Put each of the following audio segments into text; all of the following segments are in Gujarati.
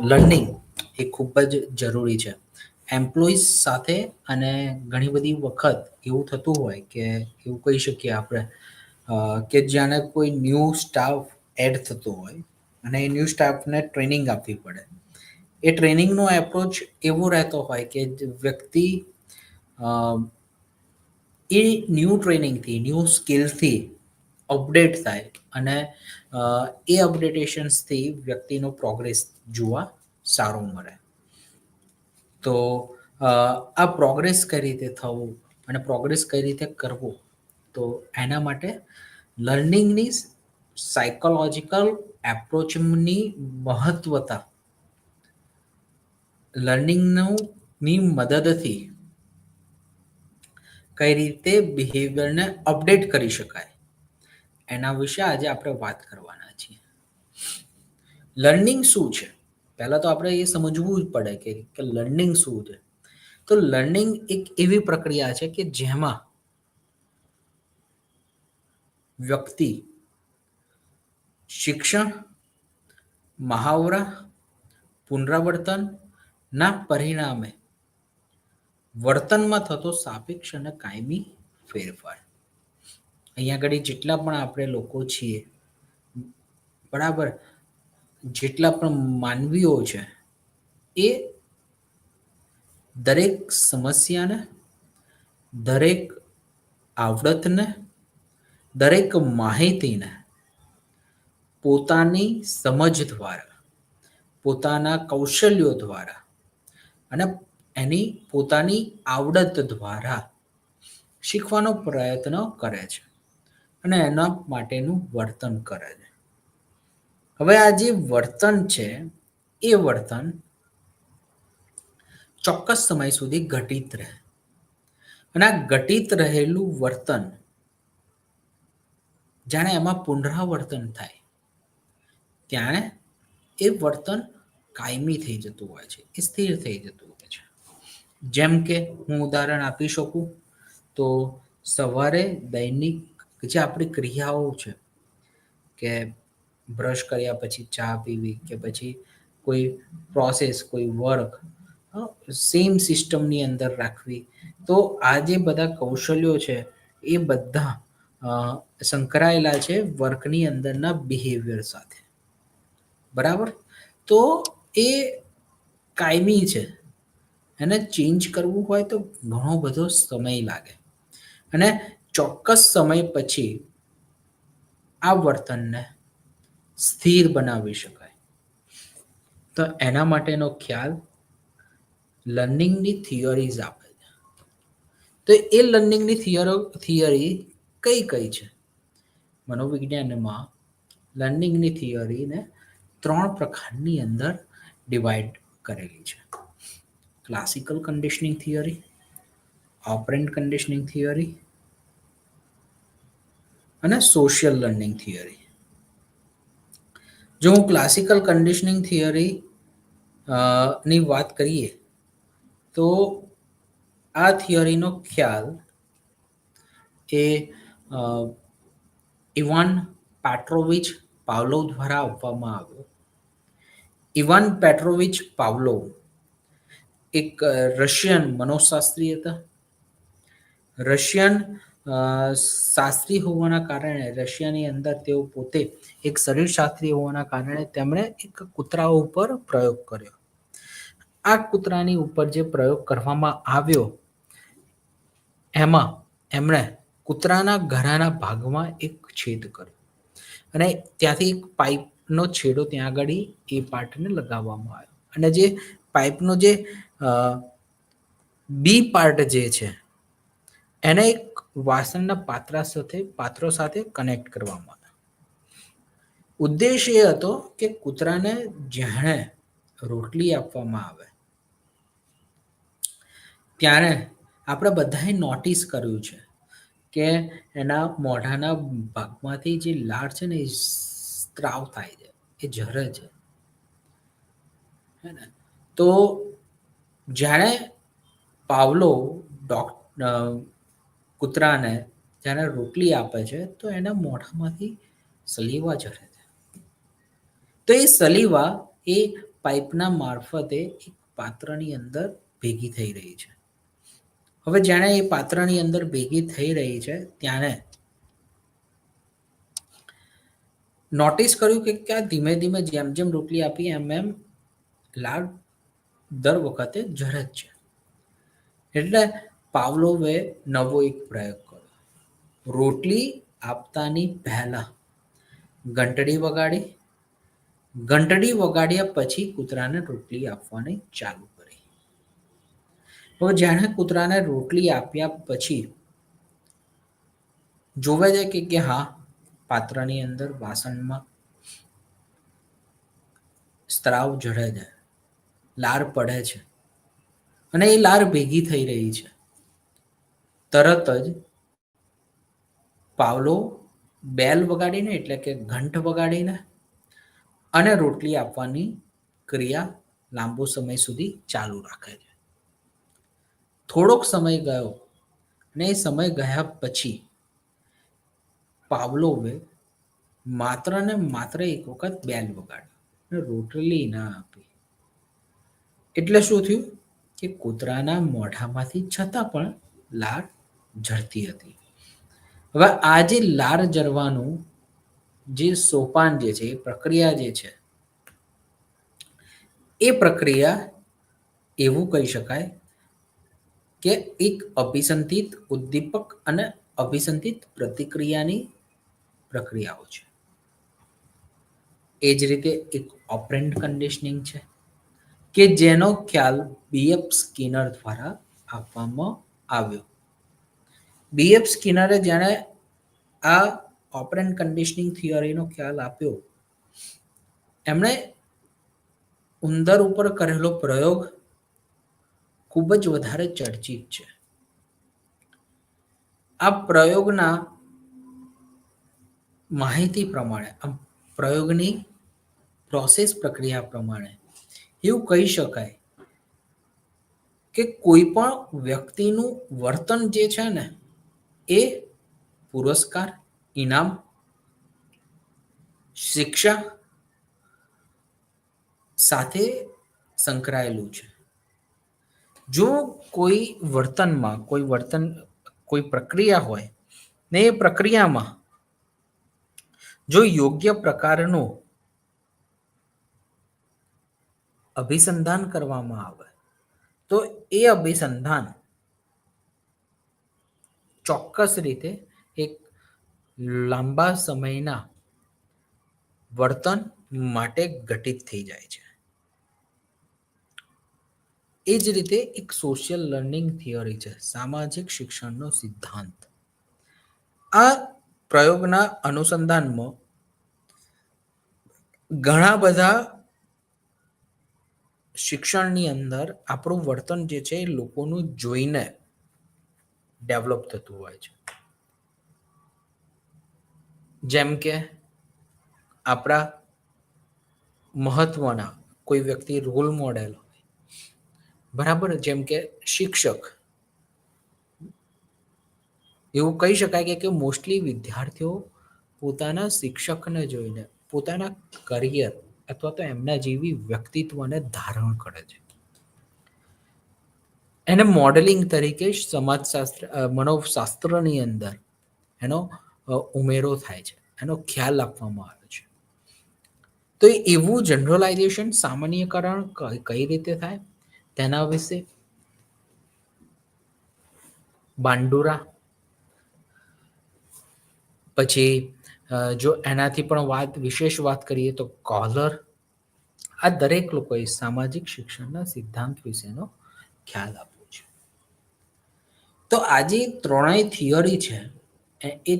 લર્નિંગ એ ખૂબ જ જરૂરી છે એમ્પ્લોઈઝ સાથે. અને ઘણી બધી વખત એવું થતું હોય કે એવું કહી શકીએ આપણે કે જાણે કોઈ ન્યૂ સ્ટાફ એડ થતો હોય અને એ ન્યૂ સ્ટાફને ટ્રેનિંગ આપવી પડે. એ ટ્રેનિંગનો એપ્રોચ એવો રહેતો હોય કે વ્યક્તિ અ, એ ન્યૂ ટ્રેનિંગથી ન્યૂ સ્કિલથી અપડેટ થાય અને એ અપડેટેશન્સથી વ્યક્તિનો પ્રોગ્રેસ જોવા સારો મળે. તો આ પ્રોગ્રેસ કઈ રીતે થવું અને પ્રોગ્રેસ કઈ રીતે કરવું, તો એના માટે લર્નિંગની સાયકોલોજીકલ એપ્રોચની મહત્વતા, લર્નિંગની મદદથી કઈ રીતે બિહેવિયરને અપડેટ કરી શકાય એના વિશે આજે આપણે વાત કરવાના છીએ. લર્નિંગ શું છે? પહેલા તો આપણે એ સમજવું જ પડે કે લર્નિંગ શું છે. તો લર્નિંગ એક એવી પ્રક્રિયા છે કે જેમાં વ્યક્તિ શિક્ષણ, મહાવરા, પુનરાવર્તનના પરિણામે વર્તનમાં થતો સાપેક્ષ અને કાયમી ફેરફાર. અહીંયા આગળ જેટલા પણ આપણે લોકો છીએ, બરાબર, જેટલા પણ માનવીઓ છે, એ દરેક સમસ્યાને, દરેક આવડતને, દરેક માહિતીને પોતાની સમજ દ્વારા, પોતાના કૌશલ્યો દ્વારા અને એની પોતાની આવડત દ્વારા શીખવાનો પ્રયત્ન કરે છે અને એના માટેનું વર્તન કરે છે. હવે આ જે વર્તન છે એ વર્તન ચોક્કસ સમય સુધી ઘટિત રહે અને આ ઘટિત રહેલું વર્તન જાણે એમાં પુનરાવર્તન થાય ત્યારે એ વર્તન કાયમી થઈ જતું હોય છે, એ સ્થિર થઈ જતું હોય છે. જેમ કે હું ઉદાહરણ આપી શકું તો સવારે દૈનિક જે આપણી ક્રિયાઓ છે કે બ્રશ કર્યા પછી ચા પીવી કે પછી કોઈ પ્રોસેસ, કોઈ વર્ક સેમ સિસ્ટમની અંદર રાખવી, તો આ જે બધા કૌશલ્યો છે એ બધા સંકળાયેલા છે વર્કની અંદરના બિહેવિયર સાથે. બરાબર, તો એ કાયમી છે. એને ચેન્જ કરવું હોય તો ઘણો બધો સમય લાગે અને ચોક્કસ સમય પછી આ વર્તનને સ્થિર બનાવી શકાય. તો એના માટેનો ખ્યાલ લર્નિંગની થિયરીઝ આપે છે. તો એ લર્નિંગની થિયરી કઈ કઈ છે? મનોવિજ્ઞાનમાં લર્નિંગની થિયરીને 3 પ્રકારની અંદર ડિવાઈડ કરેલી છે. Classical conditioning theory, operant conditioning theory અને સોશિયલ લર્નિંગ થિયરી. જો હું ક્લાસિકલ કન્ડિશનિંગ થિયરી ની વાત કરીએ તો આ થિયરીનો ખ્યાલ એ ઇવાન પેટ્રોવિચ પાવલોવ દ્વારા આપવામાં આવ્યો. ઇવાન પેટ્રોવિચ પાવલોવ એક રશિયન મનોશાસ્ત્રી હતા. રશિયન શાસ્ત્રી હોવાના કારણે રશિયાની અંદર તેઓ પોતે એક શરીરશાસ્ત્રી હોવાના કારણે તેમણે એક કૂતરા ઉપર પ્રયોગ કર્યો. આ કૂતરાની ઉપર જે પ્રયોગ કરવામાં આવ્યો એમાં એમણે કૂતરાના ગળાના ભાગમાં એક છેદ કર્યો અને ત્યાંથી એક પાઇપનો છેડો ત્યાં આગળ એ પાર્ટને લગાવવામાં આવ્યો અને જે પાઇપનો જે બી પાર્ટ જે છે એને એક વાસણના પાત્રો સાથે કનેક્ટ કરવામાં આવ્યો. ઉદ્દેશ એ હતો કે કૂતરાને જ્યારે રોટલી આપવામાં આવે ત્યારે આપણે બધાએ નોટિસ કર્યું છે કે એના મોઢાના ભાગમાંથી જે લાળ છે ને એ સ્ત્રાવ થાય છે, એ ઝરે છે. હે ને? તો જ્યારે પાવલો કૂતરાને જ્યારે રોટલી આપે છે તો એના મોઢામાંથી સલીવા ઝરે છે. તો એ સલીવા એ પાઇપના મારફતે એક પાત્રની અંદર ભેગી થઈ રહી છે. હવે જાણે એ પાત્રની અંદર ભેગી થઈ રહી છે ત્યારે નોટિસ કર્યું કે ક્યાં ધીમે ધીમે જેમ જેમ રોટલી આપી એમ એમ લાળ દર વખતે ઝરે જ છે. એટલે પાવલોવે નવો એક પ્રયોગ કર્યો. રોટલી આપતાની પહેલા ઘંટડી વગાડી. ઘંટડી વગાડ્યા પછી કૂતરાને રોટલી આપવાની ચાલુ કરી. હવે જાણે કૂતરાને રોટલી આપ્યા પછી જોવે છે કે હા, પાત્રની અંદર વાસણમાં સ્ત્રાવ ઝરે છે, લાર પડે છે અને એ લાર ભેગી થઈ રહી છે. તરત જ પાવલો બેલ વગાડીને એટલે કે ઘંટ વગાડીને અને રોટલી આપવાની ક્રિયા લાંબો સમય સુધી ચાલુ રાખે છે. થોડોક સમય ગયો અને એ સમય ગયા પછી પાવલોવે માત્ર ને માત્ર એક વખત બેલ વગાડી રોટલી ના આપી. એટલે શું થયું કે કૂતરાના મોઢામાંથી છતાં પણ લાળ ઝરતી હતી. હવે આ જે લાળ ઝરવાનું જે સોપાન જે છે, એ પ્રક્રિયા જે છે, એ પ્રક્રિયા એવું કહી શકાય કે એક અભિસંધિત ઉદ્દીપક અને અભિસંધિત પ્રતિક્રિયાની પ્રક્રિયાઓ છે. એ જ રીતે એક ઓપરેન્ટ કન્ડિશનિંગ છે કે જેનો ખ્યાલ બીએફ સ્કિનર દ્વારા આપવામાં આવ્યો. બીએફ સ્કિનરે જેણે આ ઓપરેન્ટ કન્ડિશનિંગ થિયરીનો ખ્યાલ આપ્યો, એમણે ઉંદર ઉપર કરેલો પ્રયોગ ખૂબ જ વધારે ચર્ચિત છે. આ પ્રયોગના માહિતી પ્રમાણે, આ પ્રયોગની પ્રોસેસ પ્રક્રિયા પ્રમાણે એવું કહી શકાય કે કોઈ પણ વ્યક્તિનું વર્તન જે છે ને, એ પુરસ્કાર, ઇનામ, શિક્ષા સાથે સંકળાયેલું છે. જો કોઈ વર્તનમાં કોઈ પ્રક્રિયા હોય ને એ પ્રક્રિયામાં જો યોગ્ય પ્રકારનું અભિસંધાન કરવામાં આવે તો એ અભિસંધાન ચોક્કસ રીતે એક લાંબા સમયના વર્તન માટે ઘટિત થઈ જાય છે. એ જ રીતે એક સોશિયલ લર્નિંગ થિયરી છે, સામાજિક શિક્ષણનો સિદ્ધાંત. આ પ્રયોગના અનુસંધાનમાં ઘણા બધા શિક્ષણની અંદર આપણું વર્તન જે છે એ લોકોનું જોઈને ડેવલપ થતું હોય છે. જેમ કે આપણા મહત્વના કોઈ વ્યક્તિ રોલ મોડેલ હોય, બરાબર, જેમ કે શિક્ષક. એવું કહી શકાય કે મોસ્ટલી વિદ્યાર્થીઓ પોતાના શિક્ષકને જોઈને પોતાના કરિયર અથવા તો એમના જેવી વ્યક્તિત્વને ધારણ કરે છે. એને મોડેલિંગ તરીકે સમાજશાસ્ત્ર, મનોશાસ્ત્રની અંદર એનો ઉમેરો થાય છે, એનો ખ્યાલ આપવામાં આવે છે. તો એવું જનરલાઇઝેશન, સામાન્યકરણ કઈ રીતે થાય તેના વિશે બાંડુરા, પછી જો એનાથી પણ વિશેષ વાત કરીએ તો કોલર, આ દરેક લોકોએ સામાજિક શિક્ષણના સિદ્ધાંત વિશેનો ખ્યાલ આપ્યો છે. તો આ જે ત્રણેય થિયરી છે, એ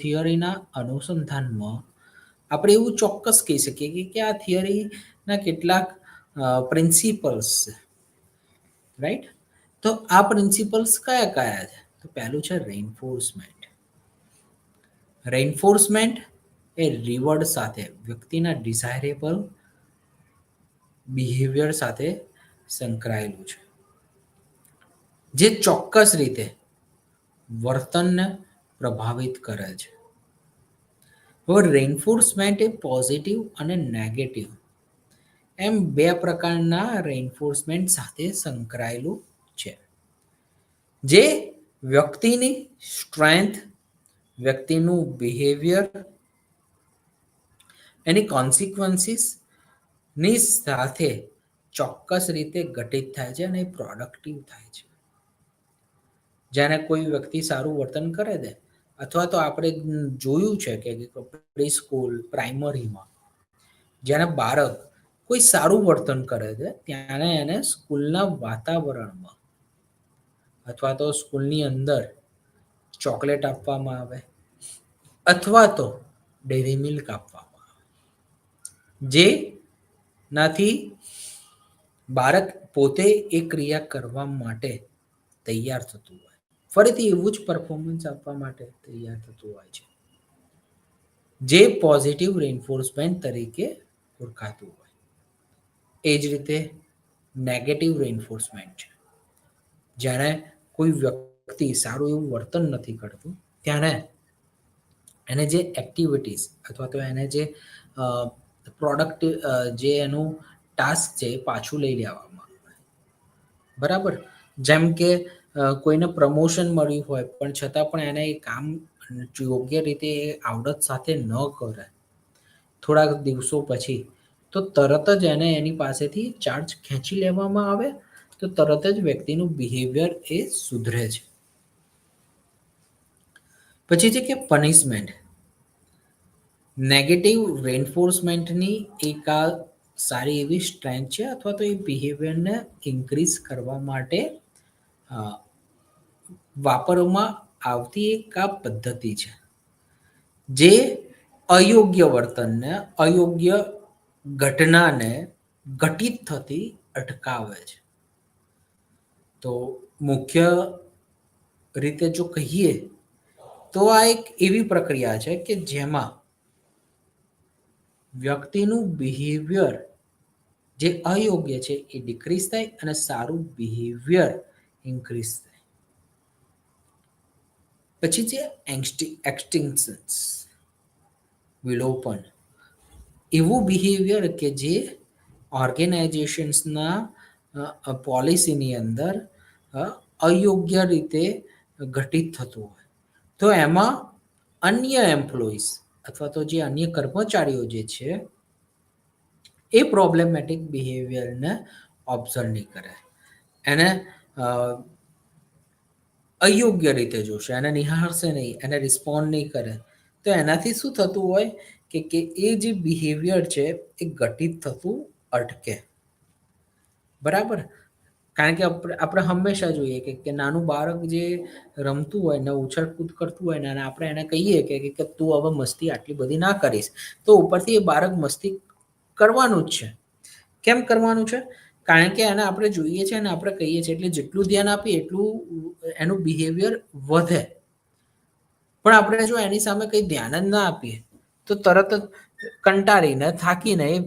થિયરીના અનુસંધાનમાં આપણે એવું ચોક્કસ કહી શકીએ કે આ થિયરીના કેટલાક પ્રિન્સિપલ્સ છે, રાઈટ? તો આ પ્રિન્સિપલ્સ કયા કયા છે? તો પહેલું છે રેઇન્ફોર્સમેન્ટ. રેઇન્ફોર્સમેન્ટ એ રિવોર્ડ સાથે, વ્યક્તિના ડિઝાયરેબલ બિહેવિયર સાથે સંકળાયેલું છે, જે ચોક્કસ રીતે વર્તનને પ્રભાવિત કરે છે. હવે રેઇન્ફોર્સમેન્ટ એ પોઝિટિવ અને નેગેટિવ એમ બે પ્રકારના રેઇન્ફોર્સમેન્ટ સાથે સંકળાયેલું છે, જે વ્યક્તિની સ્ટ્રેન્થ, વ્યક્તિનું બિહેવિયર, એની કોન્સિક્વન્સીસ ની સાથે ચોક્કસ રીતે ઘટિત થાય છે અને પ્રોડક્ટિવ થાય છે. જ્યારે કોઈ વ્યક્તિ સારું વર્તન કરે છે, અથવા તો આપણે જોયું છે કે પ્રી સ્કૂલ, પ્રાઇમરીમાં જ્યારે બાળક કોઈ સારું વર્તન કરે છે, ત્યારે એને સ્કૂલના વાતાવરણમાં અથવા તો સ્કૂલની અંદર ચોકલેટ આપવામાં આવે અથવા તો ડેરી મિલ્ક આપવામાં આવે, જેનાથી બાળક પોતે એ ક્રિયા કરવા માટે તૈયાર થતું હોય, ફરીથી એવું જ પરફોર્મન્સ આપવા માટે તૈયાર થતું હોય છે, જે પોઝિટિવ રેઇન્ફોર્સમેન્ટ તરીકે ઓળખાતું હોય. એ જ રીતે નેગેટિવ રેઇન્ફોર્સમેન્ટ છે. જ્યારે કોઈ વ્યક્તિ સારું એવું વર્તન નથી કરતું, ત્યારે એને જે એક્ટિવિટીઝ અથવા તો એને જે પ્રોડક્ટ જે એનું ટાસ્ક છે એ પાછું લઈ લેવામાં આવે. બરાબર? જેમ કે કોઈને પ્રમોશન મળ્યું હોય પણ છતાં પણ એને એ કામ યોગ્ય રીતે આવડત સાથે ન કરે થોડાક દિવસો પછી, તો તરત જ એને એની પાસેથી ચાર્જ ખેંચી લેવામાં આવે, તો તરત જ વ્યક્તિનું બિહેવિયર એ સુધરે છે. પછી છે કે પનિશમેન્ટ. નેગેટિવ રેઇન્ફોર્સમેન્ટની એક આ સારી એવી સ્ટ્રેન્થ છે અથવા તો એ બિહેવિયરને ઇન્ક્રીઝ કરવા માટે વાપરવામાં આવતી એક આ પદ્ધતિ છે, જે અયોગ્ય વર્તનને, અયોગ્ય ઘટનાને ઘટિત થતી અટકાવે છે. તો મુખ્ય રીતે જો કહીએ તો આ એક એવી પ્રક્રિયા છે કે જેમાં વ્યક્તિનું બિહેવિયર જે અયોગ્ય છે એ ડિક્રીઝ થાય અને સારું બિહેવિયર ઇન્ક્રીઝ થાય. પછી છે એક્સટિંક્શન્સ, વિલોપન. એવું બિહેવિયર કે જે ઓર્ગેનાઇઝેશન્સના પોલિસીની અંદર અયોગ્ય રીતે ઘટિત થતું હોય, તો એમાં અન્ય એમ્પ્લોઈઝ અથવા તો જે અન્ય કર્મચારીઓ જે છે એ પ્રોબ્લેમેટિક બિહેવિયરને ઓબ્ઝર્વ નહીં કરે, એને અયોગ્ય રીતે જોશે, એને નિહાળશે નહીં, એને રિસ્પોન્ડ નહીં કરે, તો એનાથી શું થતું હોય કે એ જે બિહેવિયર છે એ ઘટિત થતું અટકે. બરાબર? કારણ કે આપણે હંમેશા જોઈએ કે નાનું બાળક જે રમતું હોય ને ઉછળ-કૂદ કરતું હોય ને અને આપણે એને કહીએ કે તું હવે મસ્તી આટલી બધી ના કરીશ, તો ઉપરથી એ બાળક મસ્તી કરવાનું જ છે. કેમ કરવાનું છે? કારણ કે એને આપણે જોઈએ છીએ અને આપણે કહીએ છીએ એટલે જેટલું ધ્યાન આપીએ એટલું એનું બિહેવિયર વધે. પણ આપણે જો એની સામે કંઈ ધ્યાન જ ના આપીએ તો તરત જ કંટાળીને, થાકીને એ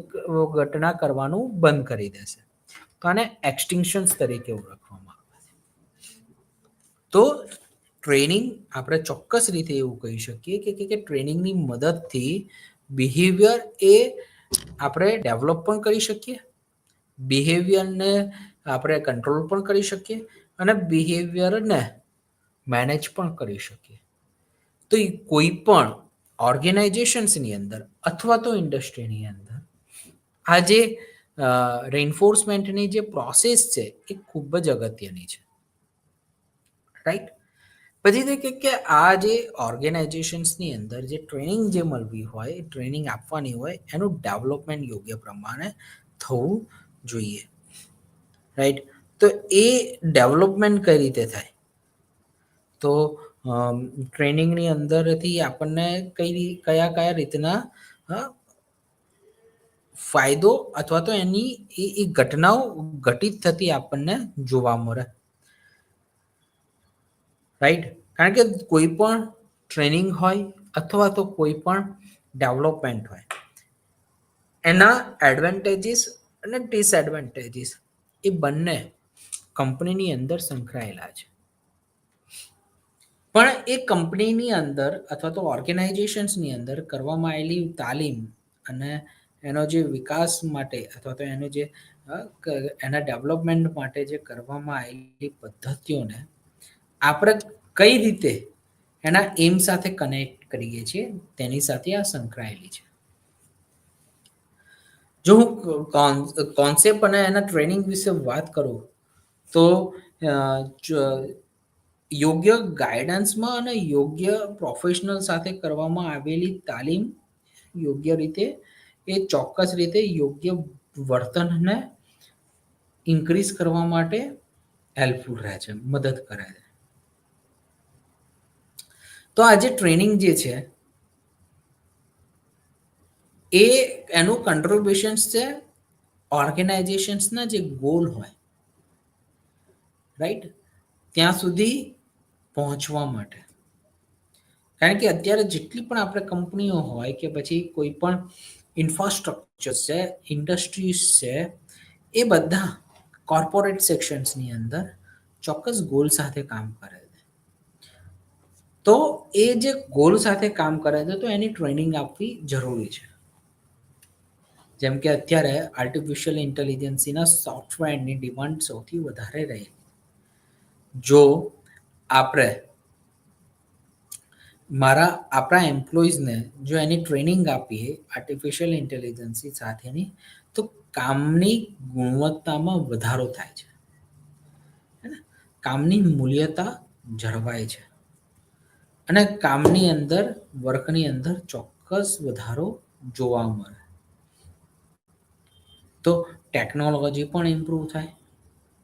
ઘટના કરવાનું બંધ કરી દેશે. તો આને એક્સટિંક્શન્સ તરીકે ઓળખવામાં આવે છે. તો ટ્રેનિંગ આપણે ચોક્કસ રીતે એવું કહી શકીએ કે ટ્રેનિંગની મદદથી બિહેવિયર એ આપણે ડેવલપ પણ કરી શકીએ, બિહેવિયરને આપણે કંટ્રોલ પણ કરી શકીએ અને બિહેવિયરને મેનેજ પણ કરી શકીએ. તો એ કોઈ પણ ઓર્ગેનાઇઝેશન્સની અંદર અથવા તો ઇન્ડસ્ટ્રીની અંદર આ જે રેઇન્ફોર્સમેન્ટની જે પ્રોસેસ છે એ ખૂબ જ અગત્યની છે. રાઈટ? પછી તે કે આ જે ઓર્ગેનાઇઝેશન્સની અંદર જે ટ્રેનિંગ જે મળવી હોય, ટ્રેનિંગ આપવાની હોય, એનું ડેવલપમેન્ટ યોગ્ય પ્રમાણે થવું જોઈએ. રાઈટ? તો એ ડેવલપમેન્ટ કઈ રીતે થાય? તો ટ્રેનિંગની અંદરથી આપણને કયા રીતના ફાયદો અથવા તો એની એ ઘટનાઓ ઘટિત થતી આપણને જોવા મળે. રાઈટ? કારણ કે કોઈ પણ ટ્રેનિંગ હોય અથવા તો કોઈ પણ ડેવલપમેન્ટ હોય, એના એડવાન્ટેજીસ અને ડિસએડવાન્ટેજીસ એ બંને કંપનીની અંદર સંકળાયેલા છે. પણ એ કંપનીની અંદર અથવા તો ઓર્ગેનાઇઝેશન્સની અંદર કરવામાં આવેલી તાલીમ અને એનો જે વિકાસ માટે અથવા તો એનો જે એના ડેવલપમેન્ટ માટે જે કરવામાં આવેલી પદ્ધતિઓને આપણે કઈ રીતે એના એમ સાથે કનેક્ટ કરીએ છીએ તેની સાથે આ સંકળાયેલી છે. જો હું કોન્સેપ્ટ અને એના ટ્રેનિંગ વિશે વાત કરું તો યોગ્ય ગાઈડન્સમાં અને યોગ્ય પ્રોફેશનલ સાથે કરવામાં આવેલી તાલીમ યોગ્ય રીતે એ ચોક્કસ રીતે યોગ્ય વર્તનને ઇન્ક્રીઝ કરવા માટે હેલ્પફુલ રહે છે, મદદ કરે છે. તો આ જે ટ્રેનિંગ જે છે એ એનું કન્ટ્રીબ્યુશન્સ છે ઓર્ગેનાઇઝેશન્સના જે ગોલ હોય, રાઈટ, ત્યાં સુધી પહોંચવા માટે. કારણ કે અત્યારે જેટલી પણ આપણે કંપનીઓ હોય કે પછી કોઈ પણ ઇન્ફ્રાસ્ટ્રક્ચર છે, ઇન્ડસ્ટ્રીઝ છે, એ બધા કોર્પોરેટ સેક્શન્સની અંદર ચોક્કસ ગોલ સાથે કામ કરે છે. તો એ જે ગોલ સાથે કામ કરે છે તો એની ટ્રેનિંગ આપવી જરૂરી છે. જેમ કે અત્યારે આર્ટિફિશિયલ ઇન્ટેલિજન્સના સોફ્ટવેરની ડિમાન્ડ સૌથી વધારે રહી. જો આપણે આપણા એમ્પ્લોઈઝને જો એની ટ્રેનિંગ આપીએ આર્ટિફિશિયલ ઇન્ટેલિજન્સ સાથેની, તો કામની ગુણવત્તામાં વધારો થાય છે, કામની મૂલ્યતા જળવાય છે અને કામની અંદર વર્કની અંદર ચોક્કસ વધારો જોવા મળે. તો ટેકનોલોજી પણ ઇમ્પ્રૂવ થાય,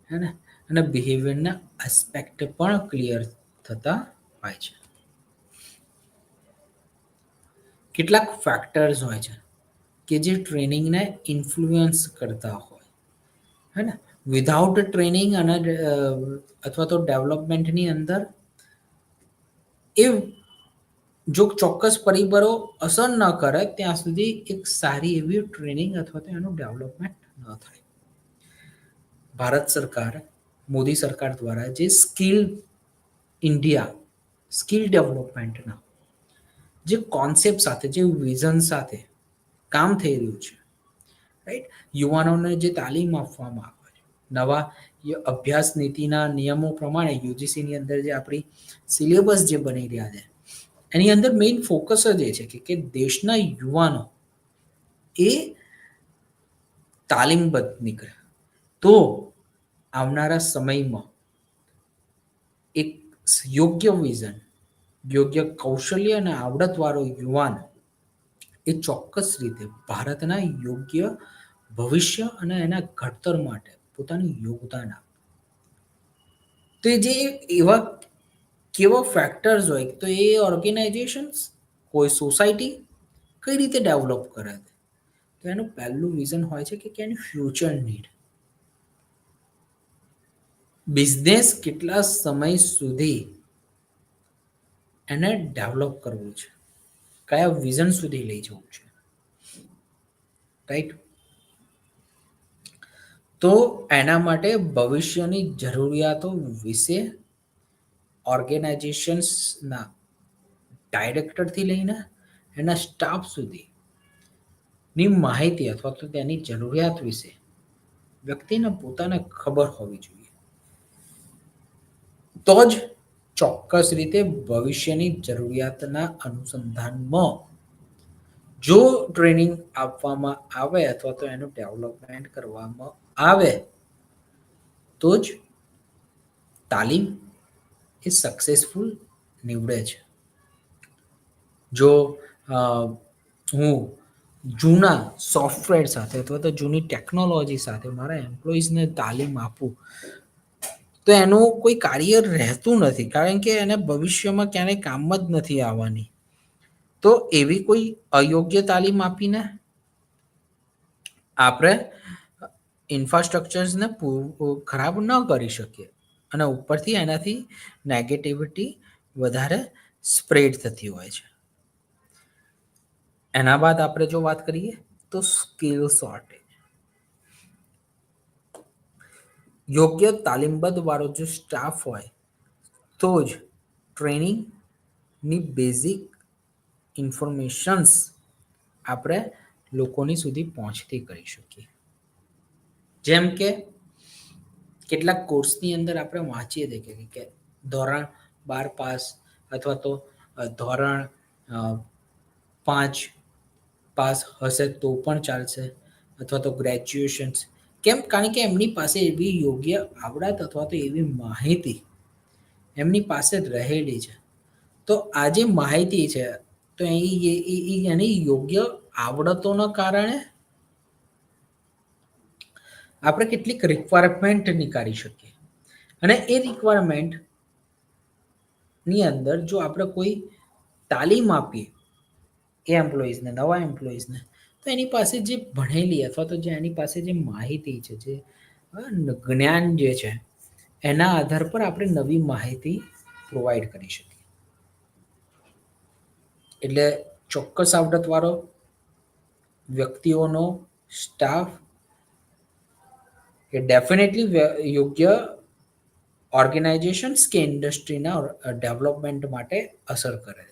હે ને, અને બિહેવિયરના એસ્પેક્ટ પણ ક્લિયર થતા હોય છે. કેટલાક ફેક્ટર્સ હોય છે કે જે ટ્રેનિંગને ઇન્ફ્લુઅન્સ કરતા હોય, હે ને. વિધાઉટ ટ્રેનિંગ અને અથવા તો ડેવલપમેન્ટની અંદર એ જો ચોક્કસ પરિબળો અસર ન કરે ત્યાં સુધી એક સારી એવી ટ્રેનિંગ અથવા તો એનું ડેવલપમેન્ટ ન થાય. ભારત સરકાર, મોદી સરકાર દ્વારા જે સ્કિલ ઇન્ડિયા, સ્કિલ ડેવલપમેન્ટના જે કોન્સેપ્ટ સાથે, જે વિઝન સાથે કામ થઈ રહ્યું છે, રાઈટ, યુવાનોને જે તાલીમ આપવામાં આવે છે, નવા અભ્યાસ નીતિના નિયમો પ્રમાણે યુજીસીની અંદર જે આપણી સિલેબસ જે બની રહ્યા છે એની અંદર મેઇન ફોકસ જ એ છે કે દેશના યુવાનો એ તાલીમબદ્ધ નીકળે તો આવનારા સમયમાં એક યોગ્ય વિઝન, યોગ્ય કૌશલ્ય અને આવડતવાળો યુવાન એ ચોક્કસ રીતે ભારતના યોગ્ય ભવિષ્ય અને એના ઘડતર માટે પોતાનું યોગદાન આપે. તો જે એવા કેવા ફેક્ટર્સ હોય તો એ ઓર્ગેનાઇઝેશન્સ, કોઈ સોસાયટી કઈ રીતે ડેવલપ કરે છે, તો એનું પહેલું વિઝન હોય છે કે એની ફ્યુચર નીડ. બિઝનેસ કેટલા સમય સુધી એને ડેવલપ કરવું છે, કયા વિઝન સુધી લઈ જવું છે, રાઈટ. તો એના માટે ભવિષ્યની જરૂરિયાતો વિશે ઓર્ગેનાઇઝેશન્સના ડાયરેક્ટરથી લઈને એના સ્ટાફ સુધી ની માહિતી અથવા તો તેની જરૂરિયાત વિશે વ્યક્તિને પોતાને ખબર હોવી જોઈએ. તો જ ચોક્કસ રીતે ભવિષ્યની જરૂરિયાતના અનુસંધાનમાં જો ટ્રેનિંગ આપવામાં આવે અથવા તો એનું ડેવલપમેન્ટ કરવામાં આવે તો જ તાલીમ એ સક્સેસફુલ નીવડે છે. જો હું જૂના સોફ્ટવેર સાથે અથવા તો જૂની ટેકનોલોજી સાથે મારા એમ્પ્લોઈઝને તાલીમ આપું તો એનું કોઈ કાર્ય રહેતું નથી, કારણ કે એને ભવિષ્યમાં ક્યારેય કામ જ નથી આવવાની. તો એવી કોઈ અયોગ્ય તાલીમ આપીને આપણે ઇન્ફ્રાસ્ટ્રક્ચર્સને ખરાબ ન કરી શકીએ અને ઉપરથી એનાથી નેગેટિવિટી વધારે સ્પ્રેડ થતી હોય છે. એના બાદ આપણે જો વાત કરીએ તો સ્કિલ શોર્ટેજ. યોગ્ય તાલીમબદ્ધ વાળો જો સ્ટાફ હોય તો જ ટ્રેનિંગની બેઝિક ઇન્ફોર્મેશન્સ આપણે લોકોની સુધી પહોંચતી કરી શકીએ. જેમ કે કેટલાક કોર્સની અંદર આપણે વાંચીએ છીએ કે ધોરણ 12 પાસ અથવા તો ધોરણ 5 પાસ હશે તો પણ ચાલશે, અથવા તો ગ્રેજ્યુએશન્સ. કેમ? કારણ કે એમની પાસે એવી યોગ્ય આવડત અથવા તો એવી માહિતી એમની પાસે રહેલી છે. તો આ જે માહિતી છે તો એની યોગ્ય આવડતોના કારણે આપણે કેટલીક રિક્વાયરમેન્ટ નીકાળી શકીએ. અને એ રિક્વાયરમેન્ટની અંદર જો આપણે કોઈ તાલીમ આપીએ એ એમ્પ્લોઈઝને, નવા એમ્પ્લોઈઝને, તો એની પાસે જે ભણેલી અથવા તો જે એની પાસે જે માહિતી છે, જે જ્ઞાન જે છે, એના આધાર પર આપણે નવી માહિતી પ્રોવાઈડ કરી શકીએ. એટલે ચોક્કસ આવડતવાળો વ્યક્તિઓનો સ્ટાફ એ ડેફિનેટલી યોગ્ય ઓર્ગેનાઇઝેશન્સ કે ઇન્ડસ્ટ્રીના ડેવલપમેન્ટ માટે અસર કરે છે.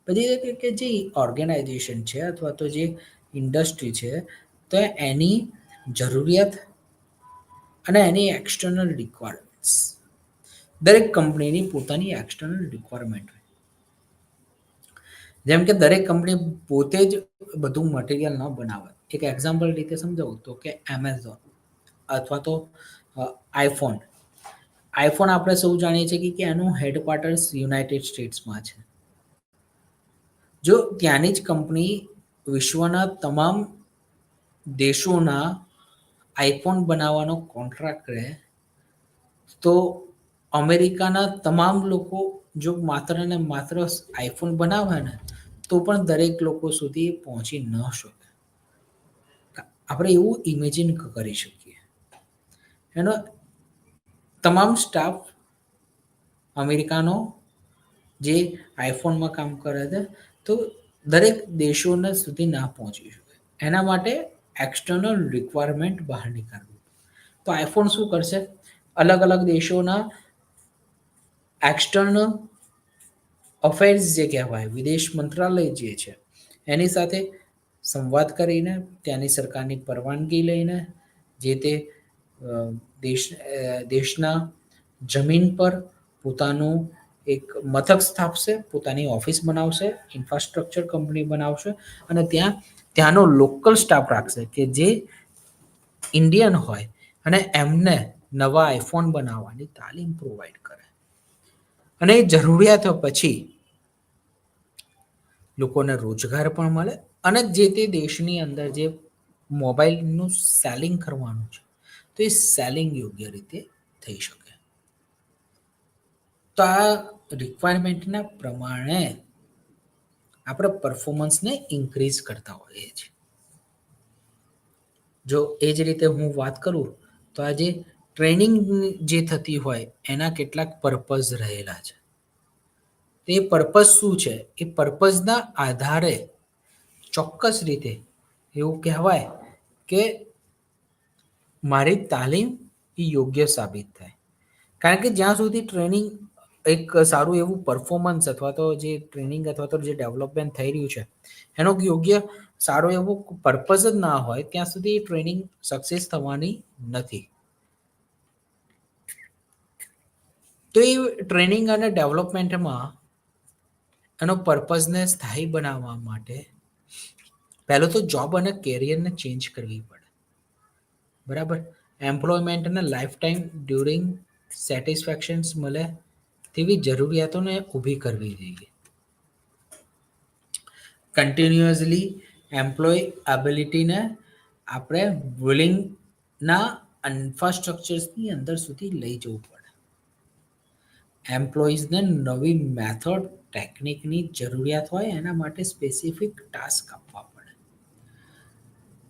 પછી કે જે ઓર્ગેનાઇઝેશન છે અથવા તો જે ઇન્ડસ્ટ્રી છે, તો એની જરૂરિયાત અને એની એક્સટર્નલ રિક્વાયરમેન્ટ્સ, દરેક કંપનીની પોતાની એક્સટર્નલ રિક્વાયરમેન્ટ હોય. જેમ કે દરેક કંપની પોતે જ બધું મટીરિયલ ન બનાવે. એક એક્ઝામ્પલ રીતે સમજાવું તો કે એમેઝોન અથવા તો આઈફોન આપણે સૌ જાણીએ છીએ કે એનું હેડક્વાર્ટર્સ યુનાઇટેડ સ્ટેટ્સમાં છે. જો ત્યાંની જ કંપની વિશ્વના તમામ દેશોના આઈફોન બનાવવાનો કોન્ટ્રાક્ટ રહે, તો અમેરિકાના તમામ લોકો જો માત્ર ને માત્ર આઈફોન બનાવે ને તો પણ દરેક લોકો સુધી પહોંચી ન શકે. આપણે એવું ઇમેજિન કરી શકીએ. એનો તમામ સ્ટાફ અમેરિકાનો જે આઈફોનમાં કામ કરે છે, તો દરેક દેશોને સુધી ના પહોંચી શકે. એના માટે એક્સટર્નલ રિક્વાયરમેન્ટ બહાર નીકાળવી. તો આઈફોન શું કરશે? અલગ અલગ દેશોના એક્સટર્નલ અફેર્સ જે કહેવાય, વિદેશ મંત્રાલય જે છે, એની સાથે સંવાદ કરીને, ત્યાંની સરકારની પરવાનગી લઈને જે તે દેશના જમીન પર પોતાનું એક મથક સ્થાપશે, પોતાની ઓફિસ બનાવશે, ઇન્ફ્રાસ્ટ્રક્ચર કંપની બનાવશે અને ત્યાંનો લોકલ સ્ટાફ રાખશે કે જે ઇન્ડિયન હોય અને એમને નવા આઈફોન બનાવવાની તાલીમ પ્રોવાઈડ કરે. અને એ જરૂરિયાતો પછી લોકોને રોજગાર પણ મળે અને જે તે દેશની અંદર જે મોબાઈલનું સેલિંગ કરવાનું છે, તો એ સેલિંગ યોગ્ય રીતે થઈ શકે. તો આ રિક્વાયરમેન્ટના પ્રમાણે આપણે પરફોર્મન્સને ઇન્ક્રીઝ કરતા હોઈએ છીએ. જો એ જ રીતે હું વાત કરું તો આજે ટ્રેનિંગ જે થતી હોય એના કેટલાક પર્પઝ રહેલા છે. તે પર્પઝ શું છે? એ પર્પઝના આધારે ચોક્કસ રીતે એવું કહેવાય કે મારી તાલીમ એ યોગ્ય સાબિત થાય. કારણ કે જ્યાં સુધી ટ્રેનિંગ એક સારું એવું પરફોર્મન્સ અથવા તો જે ટ્રેનિંગ અથવા તો જે ડેવલપમેન્ટ થઈ રહ્યું છે એનો યોગ્ય સારો એવો પર્પઝ જ ના હોય ત્યાં સુધી ટ્રેનિંગ સક્સેસ થવાની નથી. તો એ ટ્રેનિંગ અને ડેવલપમેન્ટમાં એનો પર્પઝને સ્થાયી બનાવવા માટે પહેલું તો જોબ અને કેરિયરને ચેન્જ કરવી પડે. બરાબર? એમ્પ્લોયમેન્ટને લાઈફ ટાઈમ ડ્યુરિંગ સેટિસ્ફેક્શન્સ મળે તેવી જરૂરિયાતોને ઊભી કરવી જોઈએ. કન્ટિન્યુઅસલી એમ્પ્લોય એબિલિટીને આપણે વિલિંગના ઇન્ફ્રાસ્ટ્રક્ચર્સની અંદર સુધી લઈ જવું પડે. એમ્પ્લોઈઝને નવી મેથડ, ટેકનિકની જરૂરિયાત હોય એના માટે સ્પેસિફિક ટાસ્ક આપવા પડે.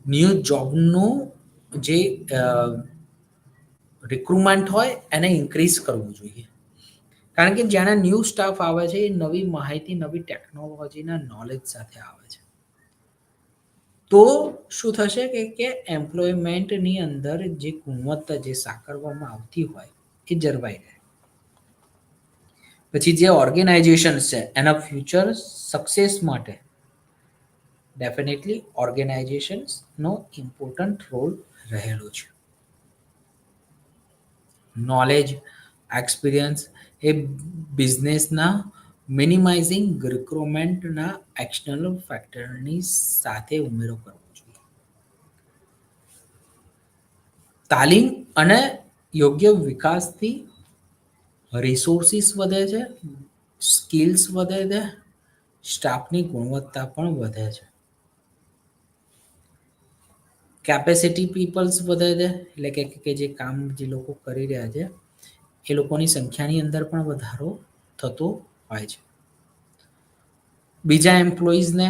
ન્યૂ જોબનું જે રિક્રુટમેન્ટ હોય એને ઇન્ક્રીઝ કરવું જોઈએ. કારણ કે જ્યારે ન્યૂ સ્ટાફ આવે છે એ નવી માહિતી, નવી ટેકનોલોજીના નોલેજ સાથે આવે છે. તો શું થશે કે એમ્પ્લોયમેન્ટની અંદર જે ગુણવત્તા જે સાકરવામાં આવતી હોય એ જળવાઈ રહે. પછી જે ઓર્ગેનાઇઝેશન છે એના ફ્યુચર સક્સેસ માટે ડેફિનેટલી ઓર્ગેનાઇઝેશન્સનો ઇમ્પોર્ટન્ટ રોલ રહેલો છે. નોલેજ, એક્સપિરિયન્સ એ બિઝનેસના મિનિમાઇઝિંગ રિક્રુટમેન્ટના એક્સટર્નલ ફેક્ટરની સાથે ઉમેરો કરવો જોઈએ. તાલીમ અને યોગ્ય વિકાસથી રિસોર્સિસ વધે છે, સ્કિલ્સ વધે છે, સ્ટાફની ગુણવત્તા પણ વધે છે. કેપેસિટી પીપલ્સ વધે છે, એટલે કે જે કામ જે લોકો કરી રહ્યા છે એ લોકોની સંખ્યાની અંદર પણ વધારો થતો હોય છે. બીજા એમ્પ્લોઈઝને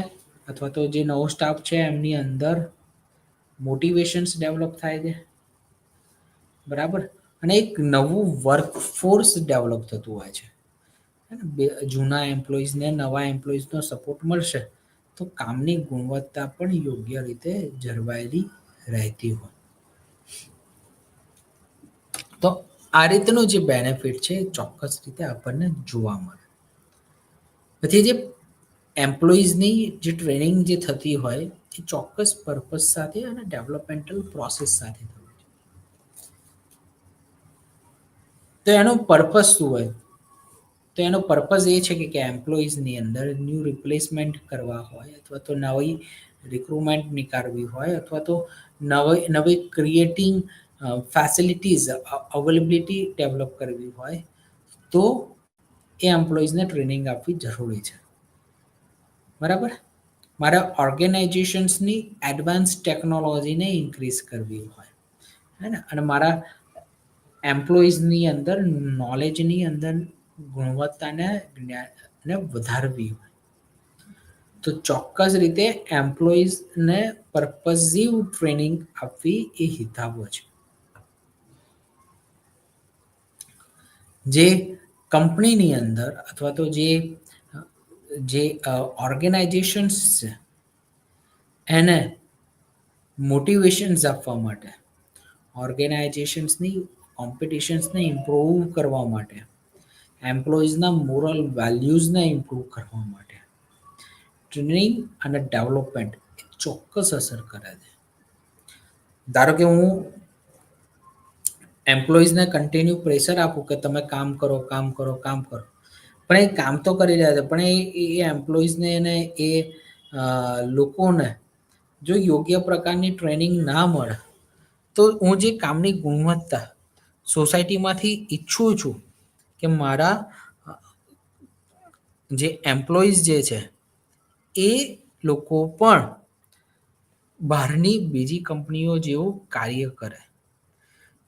અથવા તો જે નવો સ્ટાફ છે એમની અંદર મોટિવેશન્સ ડેવલપ થાય છે, બરાબર, અને એક નવું વર્કફોર્સ ડેવલપ થતું હોય છે. જૂના એમ્પ્લોઈઝને નવા એમ્પ્લોઈઝનો સપોર્ટ મળશે તો કામની ગુણવત્તા પણ યોગ્ય રીતે જળવાયેલી રહેતી હોય. તો આ રીતનું જે બેનિફિટ છે એ ચોક્કસ રીતે આપણને જોવા મળે. પછી જે એમ્પ્લોઈઝની જે ટ્રેનિંગ જે થતી હોય એ ચોક્કસ પર્પઝ સાથે અને ડેવલપમેન્ટલ પ્રોસેસ સાથે થવી જોઈએ. તો એનો પર્પઝ શું હોય? તો એનો પર્પઝ એ છે કે એમ્પ્લોઈઝની અંદર ન્યૂ રિપ્લેસમેન્ટ કરવા હોય અથવા તો નવી રિક્રુટમેન્ટ નીકાળવી હોય અથવા તો નવી ક્રિએટિંગ ફેસિલિટીઝ અવેલેબિલિટી ડેવલપ કરવી હોય તો એ એમ્પ્લોઈઝને ટ્રેનિંગ આપવી જરૂરી છે, બરાબર. મારા ઓર્ગેનાઇઝેશન્સની એડવાન્સ ટેકનોલોજીને ઇન્ક્રીઝ કરવી હોય, હે ને, અને મારા એમ્પ્લોઈઝની અંદર નોલેજની અંદર ગુણવત્તાને જ્ઞાનને વધારવી હોય તો ચોક્કસ રીતે એમ્પ્લોઈઝને પર્પઝિવ ટ્રેનિંગ આપવી એ હિતાવહ છે. જે કંપનીની અંદર અથવા તો જે ઓર્ગેનાઇઝેશન્સ છે એને મોટિવેશન્સ આપવા માટે, ઓર્ગેનાઇઝેશન્સની કોમ્પિટિશન્સને ઇમ્પ્રૂવ કરવા માટે, એમ્પ્લોઈઝના મોરલ વેલ્યુઝને ઇમ્પ્રૂવ કરવા માટે ટ્રેનિંગ અને ડેવલપમેન્ટ ચોક્કસ અસર કરે છે. ધારો કે હું એમ્પ્લોઈઝને કન્ટિન્યુ પ્રેશર આપું કે તમે કામ કરો કામ કરો કામ કરો, પણ એ કામ તો કરી રહ્યા છે પણ એ એમ્પ્લોઈઝને એને એ લોકોને જો યોગ્ય પ્રકારની ટ્રેનિંગ ના મળે તો હું જે કામની ગુણવત્તા સોસાયટીમાંથી ઈચ્છું છું કે મારા જે એમ્પ્લોઈઝ જે છે એ લોકો પણ બહારની બીજી કંપનીઓ જેવું કાર્ય કરે,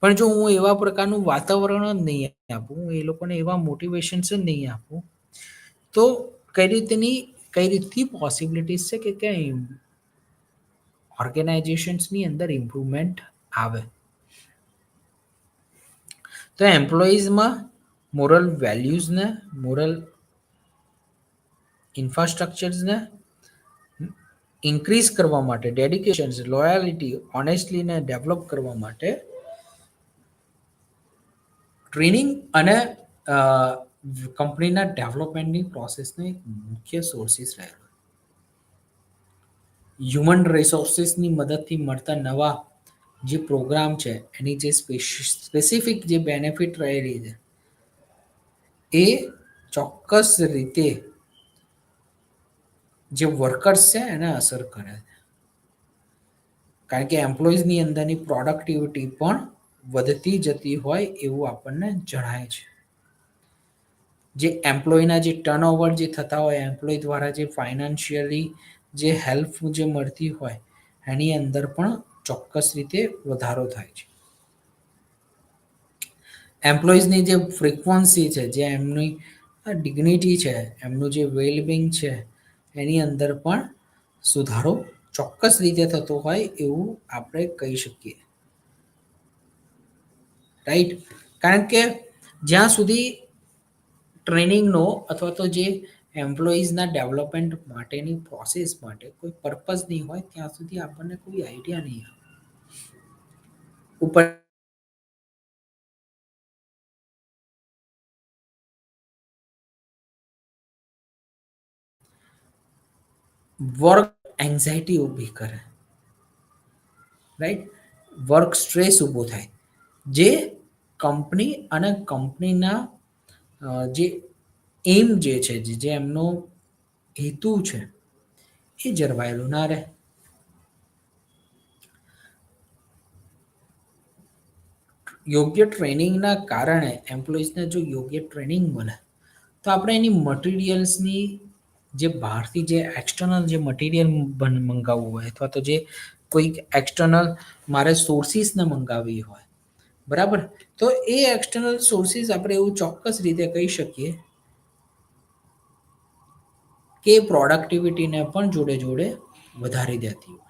પણ જો હું એવા પ્રકારનું વાતાવરણ જ નહીં આપું, એ લોકોને એવા મોટિવેશન્સ જ નહીં આપું તો કઈ રીતની પોસિબિલિટીઝ છે કે ક્યાં ઓર્ગેનાઇઝેશન્સની અંદર ઇમ્પ્રુવમેન્ટ આવે. તો એમ્પ્લોઈઝમાં મોરલ વેલ્યુઝને, મોરલ ઇન્ફ્રાસ્ટ્રક્ચર્સને ઇન્ક્રીઝ કરવા માટે, ડેડિકેશન્સ, લોયાલિટી, ઓનેસ્ટલીને ડેવલપ કરવા માટે ટ્રેનિંગ અને કંપનીના ડેવલપમેન્ટની પ્રોસેસનો એક મુખ્ય સોર્સિસ રહેલો. હ્યુમન રિસોર્સિસની મદદથી મળતા નવા જે પ્રોગ્રામ છે એની જે સ્પેસિફિક જે બેનિફિટ રહેલી છે એ ચોક્કસ રીતે જે વર્કર્સ છે એને અસર કરે છે, કારણ કે એમ્પ્લોઈઝની અંદરની પ્રોડક્ટિવિટી પણ વધતી જતી હોય એવું આપણને જણાય છે. જે એમ્પ્લોયના જે ટર્નઓવર જે થતા હોય, એમ્પ્લોય દ્વારા જે ફાઇનાન્શિયલી જે હેલ્પ જે મળતી હોય એની અંદર પણ ચોક્કસ રીતે વધારો થાય છે. એમ્પ્લોઈઝની જે ફ્રિકવન્સી છે, જે એમની ડિગ્નિટી છે, એમનું જે વેલબિંગ છે એની અંદર પણ સુધારો ચોક્કસ રીતે થતો હોય એવું આપણે કહી શકીએ, રાઈટ. કારણ કે જ્યાં સુધી ટ્રેનિંગનો અથવા તો જે એમ્પ્લોઈઝના ડેવલપમેન્ટ માટેની પ્રોસેસ માટે કોઈ પર્પઝ નહીં હોય ત્યાં સુધી આપણને કોઈ આઈડિયા નહીં આવે. ઉપર વર્ક એન્ઝાયટી ઊભી કરે, રાઈટ, વર્ક સ્ટ્રેસ ઊભો થાય, જે કંપની અને કંપનીના જે એમ જે છે, જે એમનો હેતુ છે એ જળવાયેલું ના રહે. યોગ્ય ટ્રેનિંગના કારણે એમ્પ્લોઈઝને જો યોગ્ય ટ્રેનિંગ મળે તો આપણે એની મટીરિયલ્સની જે બહારથી જે એક્સટર્નલ જે મટીરિયલ મંગાવવું હોય અથવા તો જે કોઈક એક્સટર્નલ મારે સોર્સિસને મંગાવવી હોય, બરાબર, તો એ એક્સટર્નલ સોર્સિસ આપણે એવું ચોક્કસ રીતે કહી શકીએ કે પ્રોડક્ટિવિટીને પણ જોડે જોડે વધારી દેતી હોય.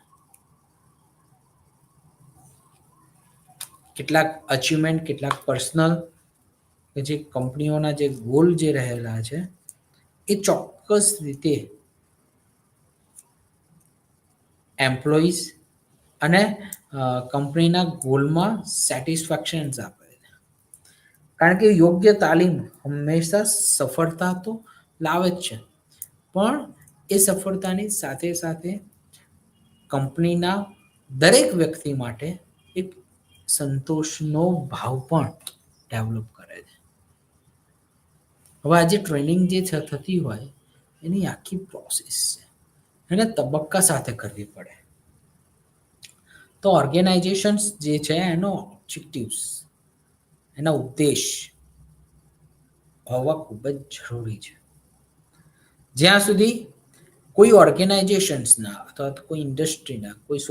કેટલાક અચીવમેન્ટ, કેટલાક પર્સનલ કે જે કંપનીઓના જે ગોલ જે રહેલા છે એ ચોક્કસ રીતે એમ્પ્લોઈઝ અને કંપનીના ગોલમાં સેટિસ્ફેક્શન્સ આપે છે. કારણ કે યોગ્ય તાલીમ હંમેશા સફળતા તો લાવે જ છે, પણ એ સફળતાની સાથે સાથે કંપનીના દરેક વ્યક્તિ માટે એક સંતોષનો ભાવ પણ ડેવલપ કરે છે. હવે આજે ટ્રેનિંગ જે થતી હોય એની આખી પ્રોસેસ છે, એને તબક્કા સાથે કરવી પડે. તો ઓર્ગેનાઇઝેશન્સ જે છે એનો ઓબ્જેક્ટિવ્સ, એના ઉદ્દેશ હોવા ખૂબ જ જરૂરી છે. જ્યાં સુધી કોઈ ઓર્ગેનાઇઝેશન્સના અથવા તો કોઈ ઇન્ડસ્ટ્રીના કોઈ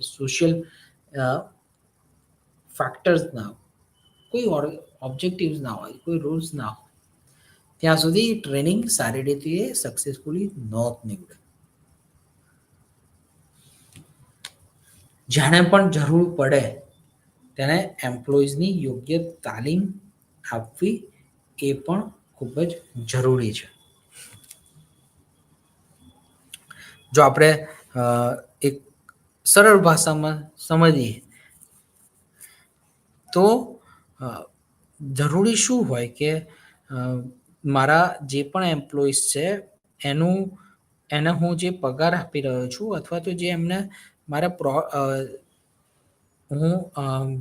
સોશિયલ ફેક્ટર્સના કોઈ ઓબ્જેક્ટિવ્સ ના હોય, કોઈ રૂલ્સ ના હોય, ત્યાં સુધી ટ્રેનિંગ સારી રીતે સક્સેસફુલી નોટ નીવડે. જાણે પણ જરૂર પડે તેને એમ્પ્લોઈઝની યોગ્ય તાલીમ આપવી એ પણ ખૂબ જ જરૂરી છે. જો આપણે એક સરળ ભાષામાં સમજીએ તો જરૂરી શું હોય કે મારા જે પણ એમ્પ્લોઈઝ છે એને હું જે પગાર આપી રહ્યો છું અથવા તો જે એમને મારા હું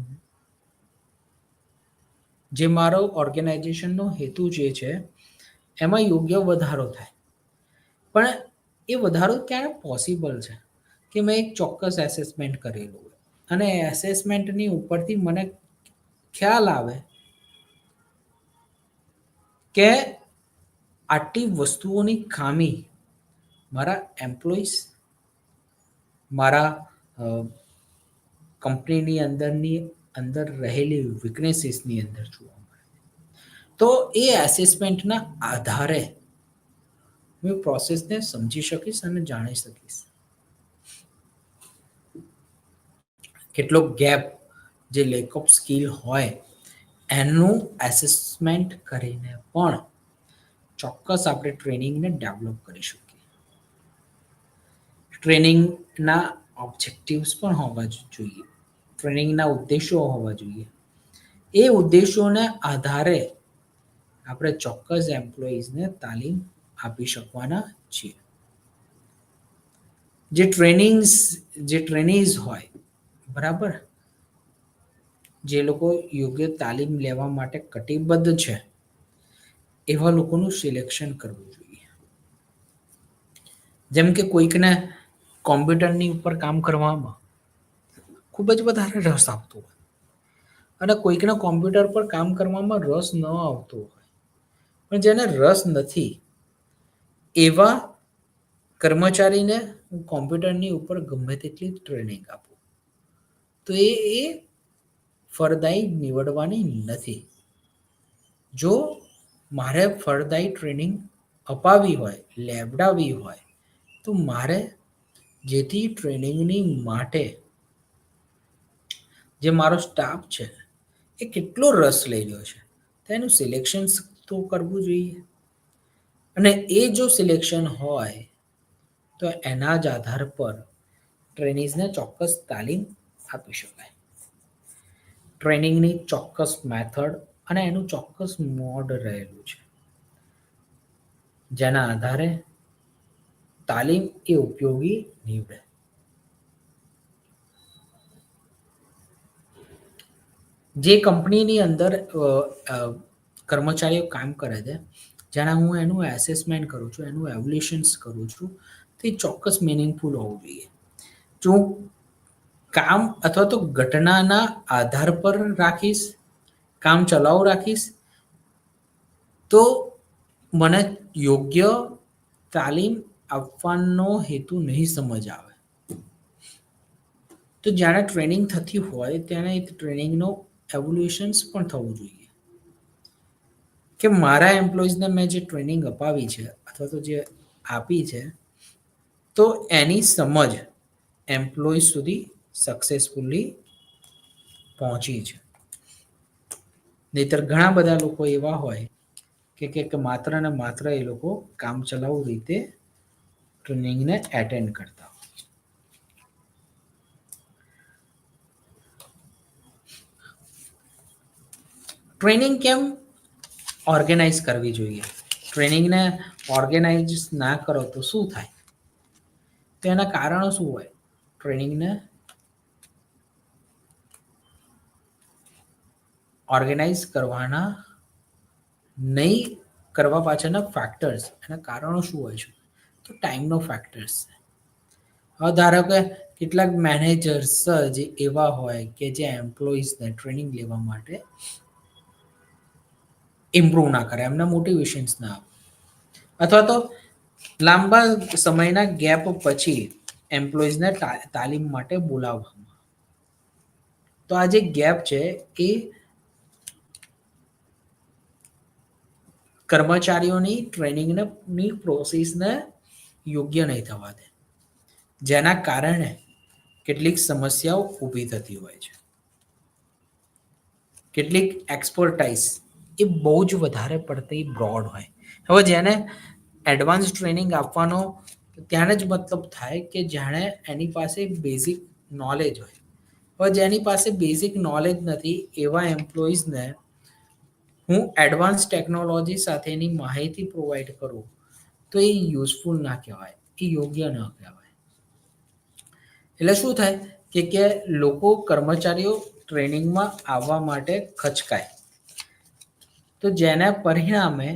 જે મારો ઓર્ગેનાઇઝેશનનો હેતુ જે છે એમાં યોગ્ય વધારો થાય. પણ એ વધારો ક્યારે પોસિબલ છે કે મેં એક ચોક્કસ એસેસમેન્ટ કરેલું હોય અને એસેસમેન્ટની ઉપરથી મને ખ્યાલ આવે કે આટલી વસ્તુઓની ખામી મારા એમ્પ્લોઈઝ, મારા કંપનીની અંદર રહેલી વીકનેસીસની અંદર જોવા મળે. તો એ એસેસમેન્ટના આધારે હું પ્રોસેસને સમજી શકીશ અને જાણી શકીશ. કેટલો ગેપ, જે લેક ઓફ સ્કિલ હોય એનું એસેસમેન્ટ કરીને પણ ચોક્કસ આપણે ટ્રેનિંગને ડેવલપ કરી શકીએ. ટ્રેનિંગના ઓબ્જેક્ટિવ્સ પણ હોવા જોઈએ, ટ્રેનિંગના ઉદ્દેશો હોવા જોઈએ. એ ઉદ્દેશોને આધારે આપણે ચોક્કસ એમ્પ્લોઈઝને તાલીમ આપી શકવાના છીએ. જે ટ્રેનીઝ હોય, બરાબર, જે લોકો યોગ્ય તાલીમ લેવા માટે કટિબદ્ધ છે એવા લોકોનું સિલેક્શન કરવું જોઈએ. જેમ કે કોઈકને કોમ્પ્યુટરની ઉપર કામ કરવામાં ખૂબ જ વધારે રસ આવતો હોય અને કોઈકને કોમ્પ્યુટર પર કામ કરવામાં રસ ન આવતો હોય, પણ જેને રસ નથી એવા કર્મચારીને હું કોમ્પ્યુટરની ઉપર ગમે તેટલી ટ્રેનિંગ આપું તો એ ફળદાયી નીવડવાની નથી. જો મારે ફળદાયી ટ્રેનિંગ અપાવી હોય, લેવડાવવી હોય, તો મારે જેથી ટ્રેનિંગની માટે જે મારો સ્ટાફ છે એ કેટલો રસ લઈ રહ્યો છે તેનું સિલેક્શન તો કરવું જોઈએ. અને એ જો સિલેક્શન હોય તો એના જ આધાર પર ટ્રેનીઝને ચોક્કસ તાલીમ આપી શકાય. ટ્રેનિંગની ચોક્કસ મેથડ અને એનું ચોક્કસ મોડ રહેલું છે, જેના આધારે તાલીમ એ ઉપયોગી નીવડે. જે કંપનીની અંદર કર્મચારીઓ કામ કરે છે, જ્યારે હું એનું એસેસમેન્ટ કરું છું, એનું એવલ્યુશન્સ કરું છું, તે ચોક્કસ મિનિંગફુલ હોવું જોઈએ. જો કામ અથવા તો ઘટનાના આધાર પર રાખીશ, કામ ચલાઉ રાખીશ, તો મને યોગ્ય તાલીમ આપવાનો હેતુ નહીં સમજ આવે. તો જ્યારે ટ્રેનિંગ થતી હોય ત્યારે ટ્રેનિંગનો એવોલ્યુશન્સ પણ થવું જોઈએ કે મારા એમ્પ્લોઈઝને મેં જે ટ્રેનિંગ અપાવી છે અથવા તો જે આપી છે, તો એની સમજ એમ્પ્લોઈઝ સુધી સક્સેસફુલી પહોંચી છે. નહીતર ઘણા બધા લોકો એવા હોય કે માત્ર ને માત્ર એ લોકો કામ ચલાઉ રીતે ટ્રેનિંગને એટેન્ડ કરતા હોય. ટ્રેનિંગ કેમ ઓર્ગેનાઇઝ કરવી જોઈએ? ટ્રેનિંગને ઓર્ગેનાઇઝ ના કરો તો શું થાય? તો એના કારણો શું હોય? ટ્રેનિંગને ઓર્ગેનાઇઝ કરવાના નહીં કરવા પાછળના ફેક્ટર્સ, એના કારણો શું હોય છે? તો ટાઈમનો ફેક્ટર્સ છે. હવે ધારો કે કેટલાક મેનેજર્સ જ એવા હોય કે જે એમ્પ્લોઈઝને ટ્રેનિંગ લેવા માટે ઇમ્પ્રૂવ ના કરે, એમને મોટિવેશન્સ ના આપે, અથવા તો લાંબા સમયના ગેપ પછી એમ્પ્લોઈઝને તાલીમ માટે બોલાવવામાં. તો આ જે ગેપ છે એ કર્મચારીઓની ટ્રેનિંગની પ્રોસેસને યોગ્ય નહીં થવા દે, જેના કારણે કેટલીક સમસ્યાઓ ઊભી થતી હોય છે. કેટલીક એક્સપર્ટાઇઝ એ બહુ જ વધારે પડતી બ્રોડ હોય. હવે જેને એડવાન્સ ટ્રેનિંગ આપવાનો ત્યારે જ મતલબ થાય કે જેણે એની પાસે બેઝિક નોલેજ હોય. હવે જેની પાસે બેઝિક નોલેજ નથી એવા એમ્પ્લોઈઝને હું એડવાન્સ ટેકનોલોજી સાથેની માહિતી પ્રોવાઈડ કરું તો એ યુઝફુલ ના કહેવાય, એ યોગ્ય ન કહેવાય. એટલે શું થાય કે લોકો કર્મચારીઓ ટ્રેનિંગમાં આવવા માટે ખચકાય, તો જેના પરિણામે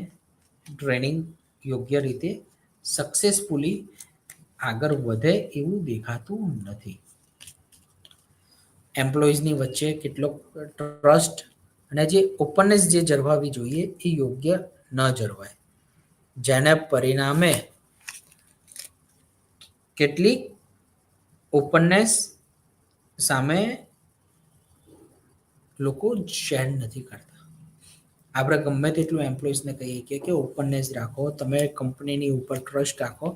ટ્રેનિંગ યોગ્ય રીતે સક્સેસફુલી આગળ વધે એવું દેખાતું નથી. એમ્પ્લોઈઝની વચ્ચે કેટલો ટ્રસ્ટ અને જે ઓપનનેસ જે જળવાવી જોઈએ એ યોગ્ય ન જળવાય, જેને પરિણામે કેટલીક ઓપનનેસ સામે લોકો શેર નથી કરતા. આપણે ગમે તેટલું એમ્પ્લોઈઝને કહીએ કે ઓપનનેસ રાખો, તમે કંપનીની ઉપર ટ્રસ્ટ રાખો,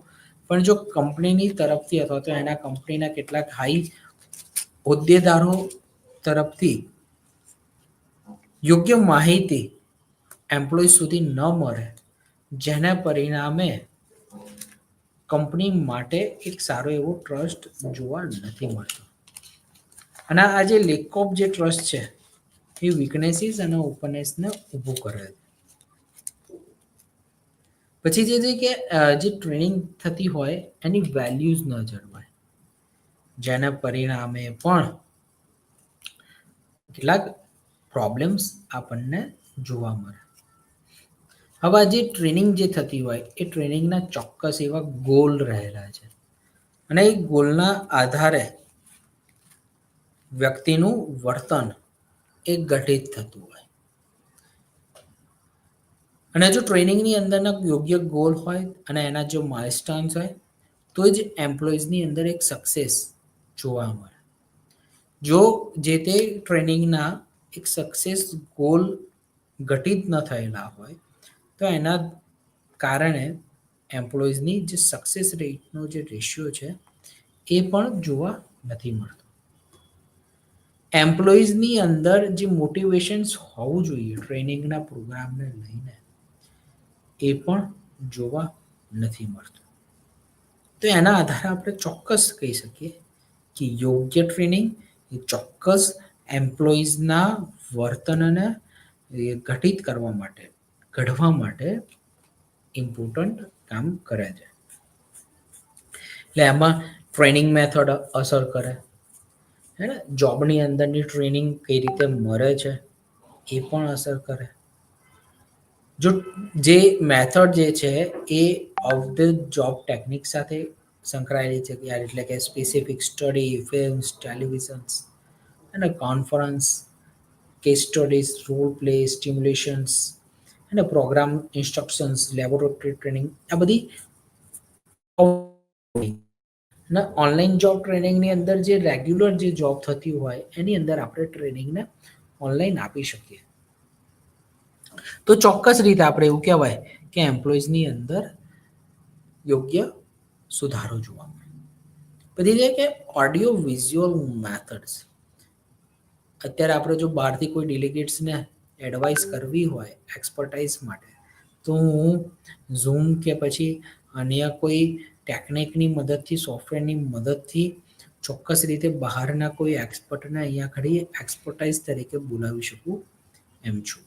પણ જો કંપનીની તરફથી અથવા તો એના કંપનીના કેટલાક હાઈ હોદ્દેદારો તરફથી યોગ્ય માહિતી એમ્પ્લોય સુધી ન મળે, જેના પરિણામે કંપની માટે એક સારો એવો ટ્રસ્ટ જોવા નથી મળતો. અને આ જે લેક ઓફ જે ટ્રસ્ટ છે એ વીકનેસીસ અને ઓપનનેસને ઊભું કરે છે. પછી જે છે કે જે ટ્રેનિંગ થતી હોય એની વેલ્યુઝ ન જળવાય, જેના પરિણામે પણ કેટલાક પ્રોબ્લેમ્સ આપણને જોવા મળે. હવે જે ટ્રેનિંગ જે થતી હોય એ ટ્રેનિંગના ચોક્કસ એવા ગોલ રહેલા છે અને એ ગોલના આધારે વ્યક્તિનું વર્તન એ ગઠિત થતું હોય. અને જો ટ્રેનિંગની અંદરના યોગ્ય ગોલ હોય અને એના જો માઇલસ્ટોન્સ હોય તો જ એમ્પ્લોઈઝની અંદર એક સક્સેસ જોવા મળે. જો જે તે ટ્રેનિંગના એક સક્સેસ ગોલ ઘટિત ન થયેલા હોય તો એના કારણે એમ્પ્લોઈઝની જે સક્સેસ રેટનો જે રેશિયો છે એ પણ જોવા નથી મળતો. એમ્પ્લોઈઝની અંદર જે મોટિવેશન્સ હોવું જોઈએ ટ્રેનિંગના પ્રોગ્રામને લઈને એ પણ જોવા નથી મળતું. તો એના આધારે આપણે ચોક્કસ કહી શકીએ કે યોગ્ય ટ્રેનિંગ એ ચોક્કસ એમ્પ્લોઈઝના વર્તનને ઘટિત કરવા માટે, ઘડવા માટે ઇમ્પોર્ટન્ટ કામ કરે છે. એટલે એમાં ટ્રેનિંગ મેથડ અસર કરે, હે ને, જોબની અંદરની ટ્રેનિંગ કઈ રીતે મળે છે એ પણ અસર કરે. જો જે મેથડ જે છે એ ઓફ ધ જોબ ટેકનિક સાથે સંકળાયેલી છે, એટલે કે સ્પેસિફિક સ્ટડી, ફિલ્મ્સ, ટેલિવિઝન્સ અને conference, case studies, role play, stimulations અને પ્રોગ્રામ ઇન્સ્ટ્રક્શન્સ, લેબોરેટરી ટ્રેનિંગ, આ બધી ઓનલાઈન જોબ ટ્રેનિંગની અંદર જે રેગ્યુલર જે જોબ થતી હોય એની અંદર આપણે ટ્રેનિંગને ઓનલાઈન આપી શકીએ. તો ચોક્કસ રીતે આપણે એવું કહેવાય કે એમ્પ્લોઈઝની અંદર યોગ્ય સુધારો જોવા મળે. પછી છે કે ઓડિયો વિઝ્યુઅલ મેથડ્સ. અત્યારે આપણે જો બહારથી કોઈ ડેલિગેટ્સને એડવાઇસ કરવી હોય એક્સપર્ટાઇઝ માટે, તો હું ઝૂમ કે પછી અન્ય કોઈ ટેકનિકની મદદથી, સોફ્ટવેરની મદદથી ચોક્કસ રીતે બહારના કોઈ એક્સપર્ટને અહીંયા ઘડી એક્સપર્ટાઇઝ તરીકે બોલાવી શકું એમ છું.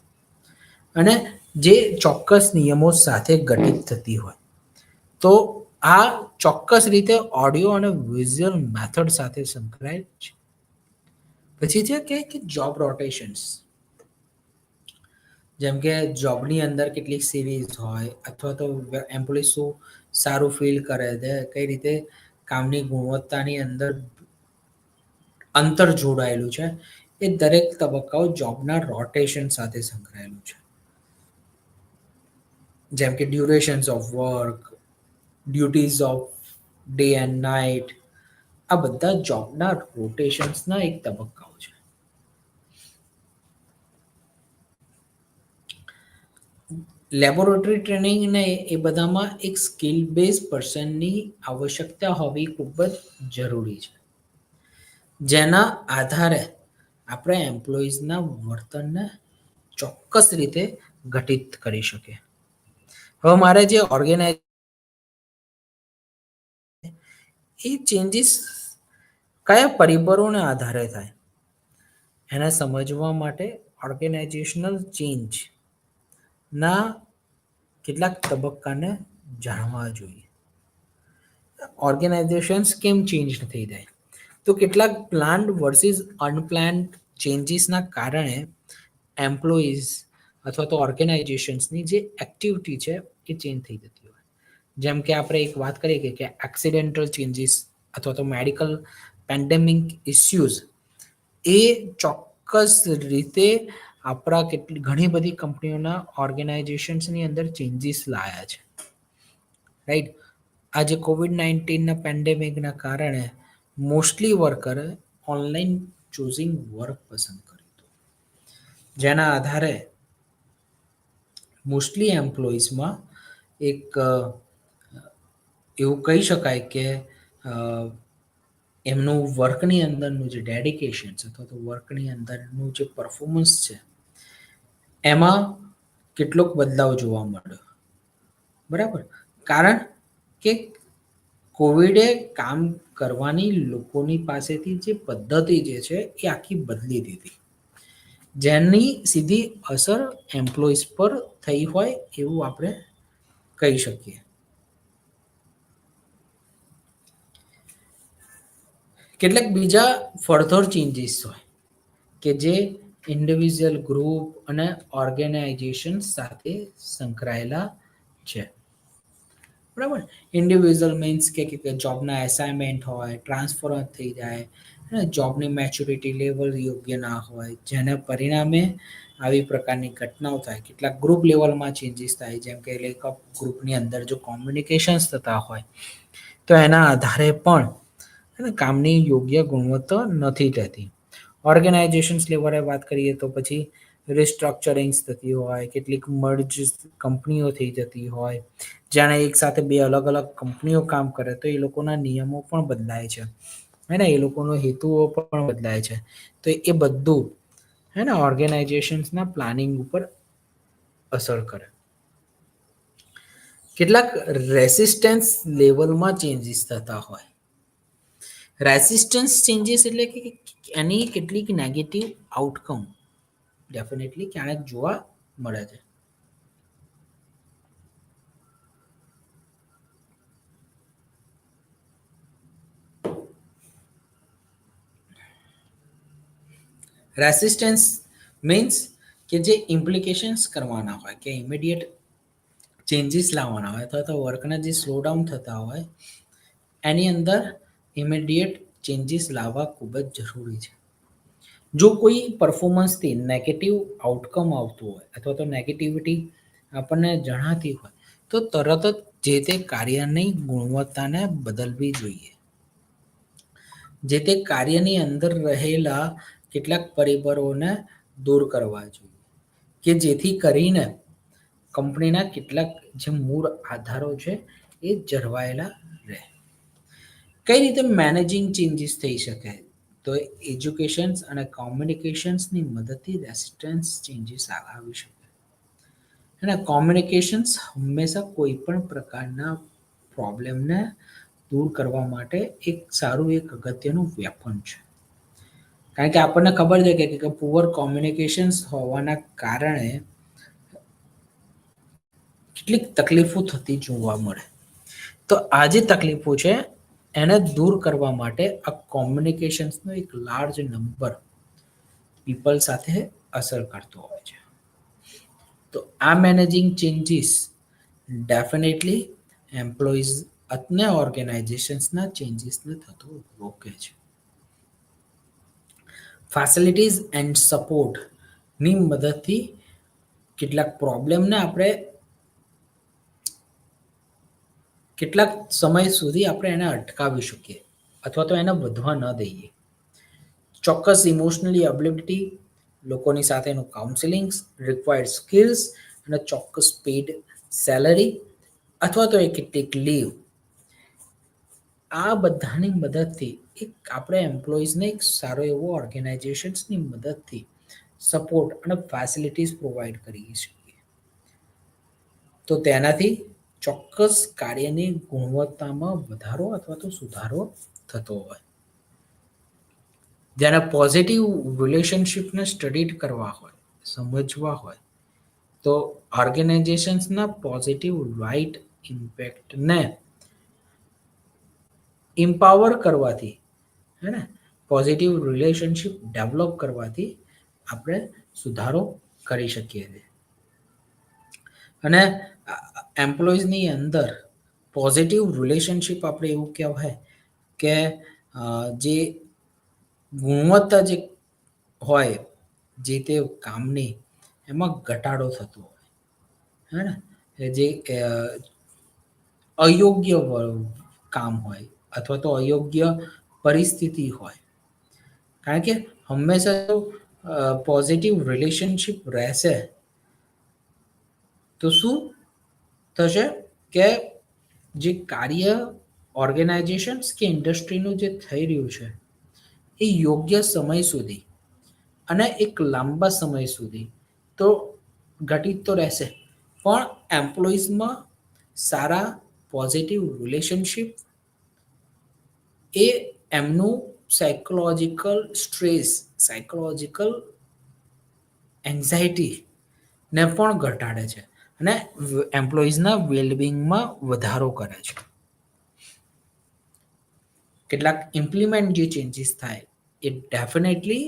અને જે ચોક્કસ નિયમો સાથે ગઠિત થતી હોય. તો આ ચોક્કસ રીતે ઓડિયો અને વિઝ્યુઅલ મેથડ સાથે સંકળાયેલ છે. પછી છે કે જોબ રોટેશન્સ. જેમ કે જોબની અંદર કેટલીક સિરીઝ હોય અથવા તો એમ્પ્લોય શું સારું ફીલ કરે છે, કઈ રીતે કામની ગુણવત્તાની અંદર અંતર જોડાયેલું છે, એ દરેક તબક્કાઓ જોબના રોટેશન સાથે સંકળાયેલું છે. જેમ કે durations of work, duties of day and night, આ બધા જોબના રોટેશન્સના એક તબક્કાઓ છે. લેબોરેટરી ટ્રેનિંગ ને એ બધામાં એક સ્કિલ બેઝ પર્સનની આવશ્યકતા હોવી ખૂબ જ જરૂરી છે, જેના આધારે આપણે એમ્પ્લોઈઝના વર્તનને ચોક્કસ રીતે ઘટિત કરી શકીએ. હવે મારે જે ઓર્ગેનાઇઝ એ ચેન્જીસ કયા પરિબળોને આધારે થાય એને સમજવા માટે ઓર્ગેનાઇઝેશનલ ચેન્જ ના કેટલાક તબક્કાને જાણવા જોઈએ. ઓર્ગેનાઇઝેશન્સ કેમ ચેન્જ થઈ જાય? તો કેટલાક પ્લાન્ડ વર્સિસ અનપ્લાન્ડ ચેન્જીસના કારણે એમ્પ્લોઈઝ અથવા તો ઓર્ગેનાઇઝેશન્સની જે એક્ટિવિટી છે એ ચેન્જ થઈ જતી હોય. જેમ કે આપણે એક વાત કરીએ કે એક્સિડેન્ટલ ચેન્જીસ અથવા તો મેડિકલ પેન્ડેમિક ઇસ્યુઝ એ ચોક્કસ રીતે આપણા ઘણી બધી કંપનીઓના ઓર્ગેનાઇઝેશન્સની અંદર ચેન્જીસ લાયા છે, રાઈટ. આજે કોવિડ-19ના પેન્ડેમિકના કારણે મોસ્ટલી વર્કરે ઓનલાઈન ચૂઝિંગ વર્ક પસંદ કર્યું હતું, જેના આધારે મોસ્ટલી એમ્પ્લોઈઝમાં એક એવું કહી શકાય કે એમનું વર્કની અંદરનું જે ડેડિકેશન છે અથવા તો વર્કની અંદરનું જે પરફોર્મન્સ છે એમાં કેટલોક બદલાવ જોવા મળ્યો. બરાબર, કારણ કે કોવિડે કામ કરવાની લોકોની પાસેથી જે પદ્ધતિ જે છે એ આખી બદલી દીધી, જેની સીધી અસર એમ્પ્લોઈઝ પર થઈ હોય એવું આપણે કહી શકીએ. કેટલાક બીજા ફર્ધર ચેન્જીસ હોય કે જે ઇન્ડિવિજ્યુઅલ, ગ્રુપ અને ઓર્ગેનાઇઝેશન સાથે સંકળાયેલા છે. બરાબર, ઇન્ડિવિજ્યુઅલ મીન્સ કે જોબના એસાઇનમેન્ટ હોય, ટ્રાન્સફર થઈ જાય, જોબની મેચ્યોરિટી લેવલ યોગ્ય ના હોય, જેના પરિણામે આવી પ્રકારની ઘટનાઓ થાય. કેટલાક ગ્રુપ લેવલમાં ચેન્જીસ થાય, જેમ કે ગ્રુપની અંદર જો કોમ્યુનિકેશન્સ થતા હોય તો એના આધારે પણ કામની યોગ્ય ગુણવત્તા નથી થતી. ઓર્ગેનાઇઝેશન્સ લેવલે વાત કરીએ તો પછી રિસ્ટ્રક્ચરિંગ્સ થતી હોય, કેટલીક મર્જ કંપનીઓ થઈ જતી હોય, જાણે એક સાથે બે અલગ અલગ કંપનીઓ કામ કરે તો એ લોકોના નિયમો પણ બદલાય છે, હે ને, એ લોકોનો હેતુઓ પણ બદલાય છે. તો એ બધું હે ને ઓર્ગેનાઇઝેશન્સના પ્લાનિંગ ઉપર અસર કરે. કેટલાક રેસિસ્ટન્સ લેવલમાં ચેન્જીસ થતા હોય. રેસિસ્ટન્સ ચેન્જીસ એટલે કે એની કેટલીક નેગેટિવ આઉટકમ ડેફિનેટલી ક્યારેક જોવા મળે છે. રેસિસ્ટન્સ મીન્સ કે જે ઇમ્પ્લિકેશન્સ કરવાના હોય કે ઇમિડિયેટ ચેન્જીસ લાવવાના હોય અથવા તો વર્કના જે સ્લો ડાઉન થતા હોય એની અંદર ઇમિડિયેટ ચેન્જીસ લાવવા ખૂબ જ જરૂરી છે. જો કોઈ પરફોર્મન્સથી નેગેટિવ આઉટકમ આવતું હોય અથવા તો નેગેટિવિટી આપણને જણાતી હોય તો તરત જ જે તે કાર્યની ગુણવત્તાને બદલવી જોઈએ. જે તે કાર્યની અંદર રહેલા કેટલાક પરિબળોને દૂર કરવા જોઈએ કે જેથી કરીને કંપનીના કેટલાક જે મૂળ આધારો છે એ જળવાયેલા રહે. કઈ રીતે મેનેજિંગ ચેન્જીસ થઈ શકે? તો એજ્યુકેશન્સ અને કોમ્યુનિકેશન્સની મદદથી રેસિસ્ટન્સ ચેન્જીસ આવી શકે. અને કોમ્યુનિકેશન્સ હંમેશા કોઈ પણ પ્રકારના પ્રોબ્લેમને દૂર કરવા માટે એક સારું એક અગત્યનું વેપન છે. કારણ કે આપણને ખબર છે કે પુઅર કોમ્યુનિકેશન્સ હોવાના કારણે કેટલીક તકલીફો થતી જોવા મળે. તો આ જે તકલીફો છે એને દૂર કરવા માટે આ કોમ્યુનિકેશન્સનો એક લાર્જ નંબર પીપલ સાથે અસર કરતો હોય છે. તો આ મેનેજિંગ ચેન્જીસ ડેફિનેટલી એમ્પ્લોઈઝ અને ઓર્ગેનાઇઝેશન્સના ચેન્જીસને થતો રોકે છે. ફેસિલિટીઝ એન્ડ સપોર્ટની મદદથી કેટલાક પ્રોબ્લેમને આપણે કેટલાક સમય સુધી આપણે એને અટકાવી શકીએ અથવા તો એને વધવા ન દઈએ. ચોક્કસ ઇમોશનલી એબિલિટી, લોકોની સાથેનું કાઉન્સેલિંગ, રિક્વાયર્ડ સ્કિલ્સ અને ચોક્કસ પેડ સેલરી અથવા તો એ કેટલીક લીવ, આ બધાની મદદથી એક આપણે એમ્પ્લોઈઝને એક સારો એવો ઓર્ગેનાઇઝેશન્સની મદદથી સપોર્ટ અને ફેસિલિટીઝ પ્રોવાઈડ કરીએ છીએ. તો તેનાથી ચોક્કસ કાર્યની ગુણવત્તામાં વધારો અથવા તો સુધારો થતો હોય. જેને પોઝિટિવ રિલેશનશિપને સ્ટડી કરવા હોય, સમજવા હોય, તો ઓર્ગેનાઇઝેશન્સના પોઝિટિવ રાઇટ ઇમ્પેક્ટને એમ્પાવર કરવાથી, હે ને, પોઝિટિવ રિલેશનશિપ ડેવલપ કરવાથી આપણે સુધારો કરી શકીએ છીએ. અને એમ્પ્લોઈઝની અંદર પોઝિટિવ રિલેશનશિપ આપણે એવું કહેવાય કે જે ગુણવત્તા જે હોય જે તે કામની એમાં ઘટાડો થતો હોય, હે ને, જે અયોગ્ય કામ હોય અથવા તો અયોગ્ય પરિસ્થિતિ હોય. કારણ કે હંમેશા જો પોઝિટિવ રિલેશનશિપ રહેશે તો શું થશે કે જે કાર્ય ઓર્ગેનાઇઝેશન્સ કે ઇન્ડસ્ટ્રીનું જે થઈ રહ્યું છે એ યોગ્ય સમય સુધી અને એક લાંબા સમય સુધી તો ઘટિત તો રહેશે, પણ એમ્પ્લોઈઝમાં સારા પોઝિટિવ રિલેશનશિપ એ એમનું સાયકોલોજીકલ સ્ટ્રેસ, સાયકોલોજીકલ એન્ઝાયટીને પણ ઘટાડે છે અને એમ્પ્લોઈઝના વેલબિંગમાં વધારો કરે છે. કેટલાક ઇમ્પ્લિમેન્ટ જે ચેન્જીસ થાય એ ડેફિનેટલી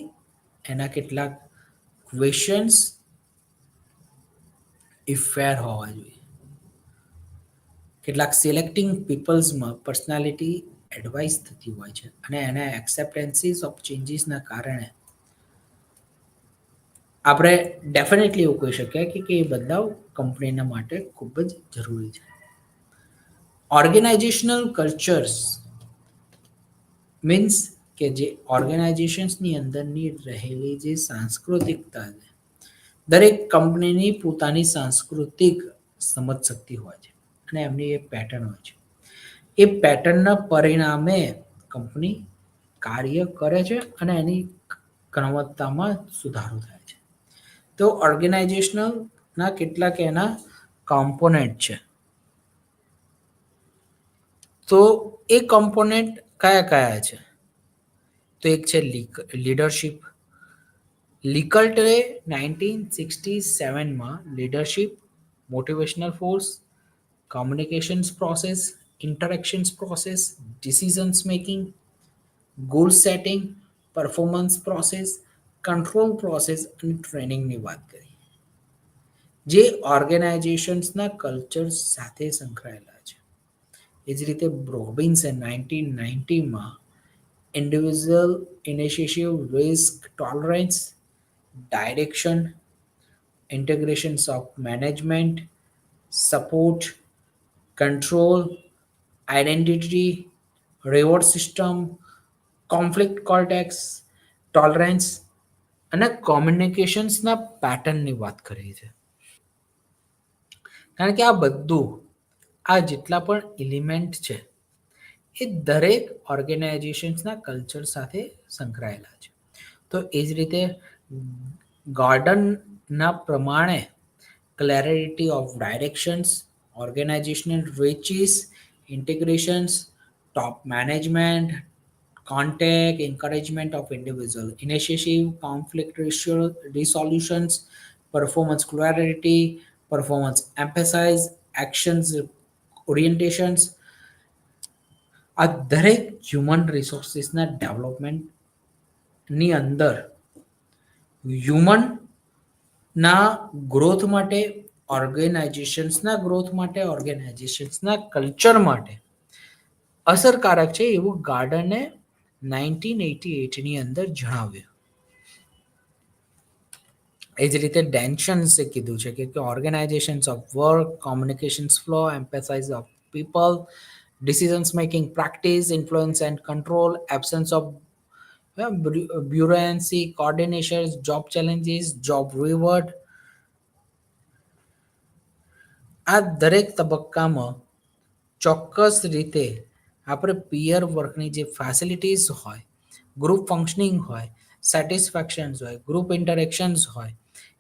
એના કેટલાક ક્વેશ્ચન્સ એ ફેર હોવા જોઈએ. કેટલાક સિલેક્ટિંગ પીપલ્સમાં પર્સનાલિટી એડવાઇસ થતી હોય છે અને એના એક્સેપ્ટન્સીસ ઓફ ચેન્જીસના કારણે આપણે ડેફિનેટલી એવું કહી શકીએ કે એ બદલાવ કંપનીના માટે ખૂબ જ જરૂરી છે. ઓર્ગેનાઇઝેશનલ કલ્ચર્સ મીન્સ કે જે ઓર્ગેનાઇઝેશન્સની અંદરની રહેલી જે સાંસ્કૃતિકતા છે, દરેક કંપનીની પોતાની સાંસ્કૃતિક સમજ શક્તિ હોય છે અને એમની એક પેટર્ન હોય છે. એ પેટર્નના પરિણામે કંપની કાર્ય કરે છે અને એની ગુણવત્તામાં સુધારો થાય છે. તો ઓર્ગેનાઇઝેશનલના કેટલાક એના કોમ્પોનેન્ટ છે. તો એ કોમ્પોનેન્ટ કયા કયા છે? તો એક છે લીડરશિપ. લિકલ્ટે 1967માં leadership, motivational force, communications process, interactions process, decisions making, goal setting, performance process control process અને ટ્રેનિંગની વાત કરી, જે ઓર્ગેનાઇઝેશન્સના કલ્ચર સાથે સંકળાયેલા છે. એ જ રીતે રોબિન્સે 1990માં individual initiative, risk tolerance, direction, integrations of management, support, control, identity, reward system, conflict cortex, tolerance અને કોમ્યુનિકેશન્સના પેટર્નની વાત કરી છે. કારણ કે આ બધું, આ જેટલા પણ એલિમેન્ટ છે એ દરેક ઓર્ગેનાઇઝેશન્સના કલ્ચર સાથે સંકળાયેલા છે. તો એ જ રીતે ગાર્ડનના પ્રમાણે clarity of directions, organizational reaches, integrations, top management, contact, encouragement of individual initiative, conflict resolutions, performance clarity, performance emphasis, actions orientations, આ દરેક હ્યુમન રિસોર્સિસના ડેવલપમેન્ટની અંદર હ્યુમન ના ગ્રોથ માટે, ઓર્ગેનાઇઝેશન્સના ગ્રોથ માટે, ઓર્ગેનાઇઝેશન્સના કલ્ચર માટે અસરકારક છે એવું ગાર્ડને 1988ની અંદર જણાવ્યું. એ જ રીતે ડેન્શન્સે કીધું છે કે organisations of work, communications flow, emphasise of people, decisions making practice, influence and control, absence of buoyancy, coordination, job challenges, job reward. આ દરેક તબક્કામાં ચોક્કસ રીતે આપણે પિયર વર્કની જે ફેસિલિટીઝ હોય, ગ્રુપ ફંક્શનિંગ હોય, સેટિસ્ફેક્શન્સ હોય, ગ્રુપ ઇન્ટરેક્શન્સ હોય,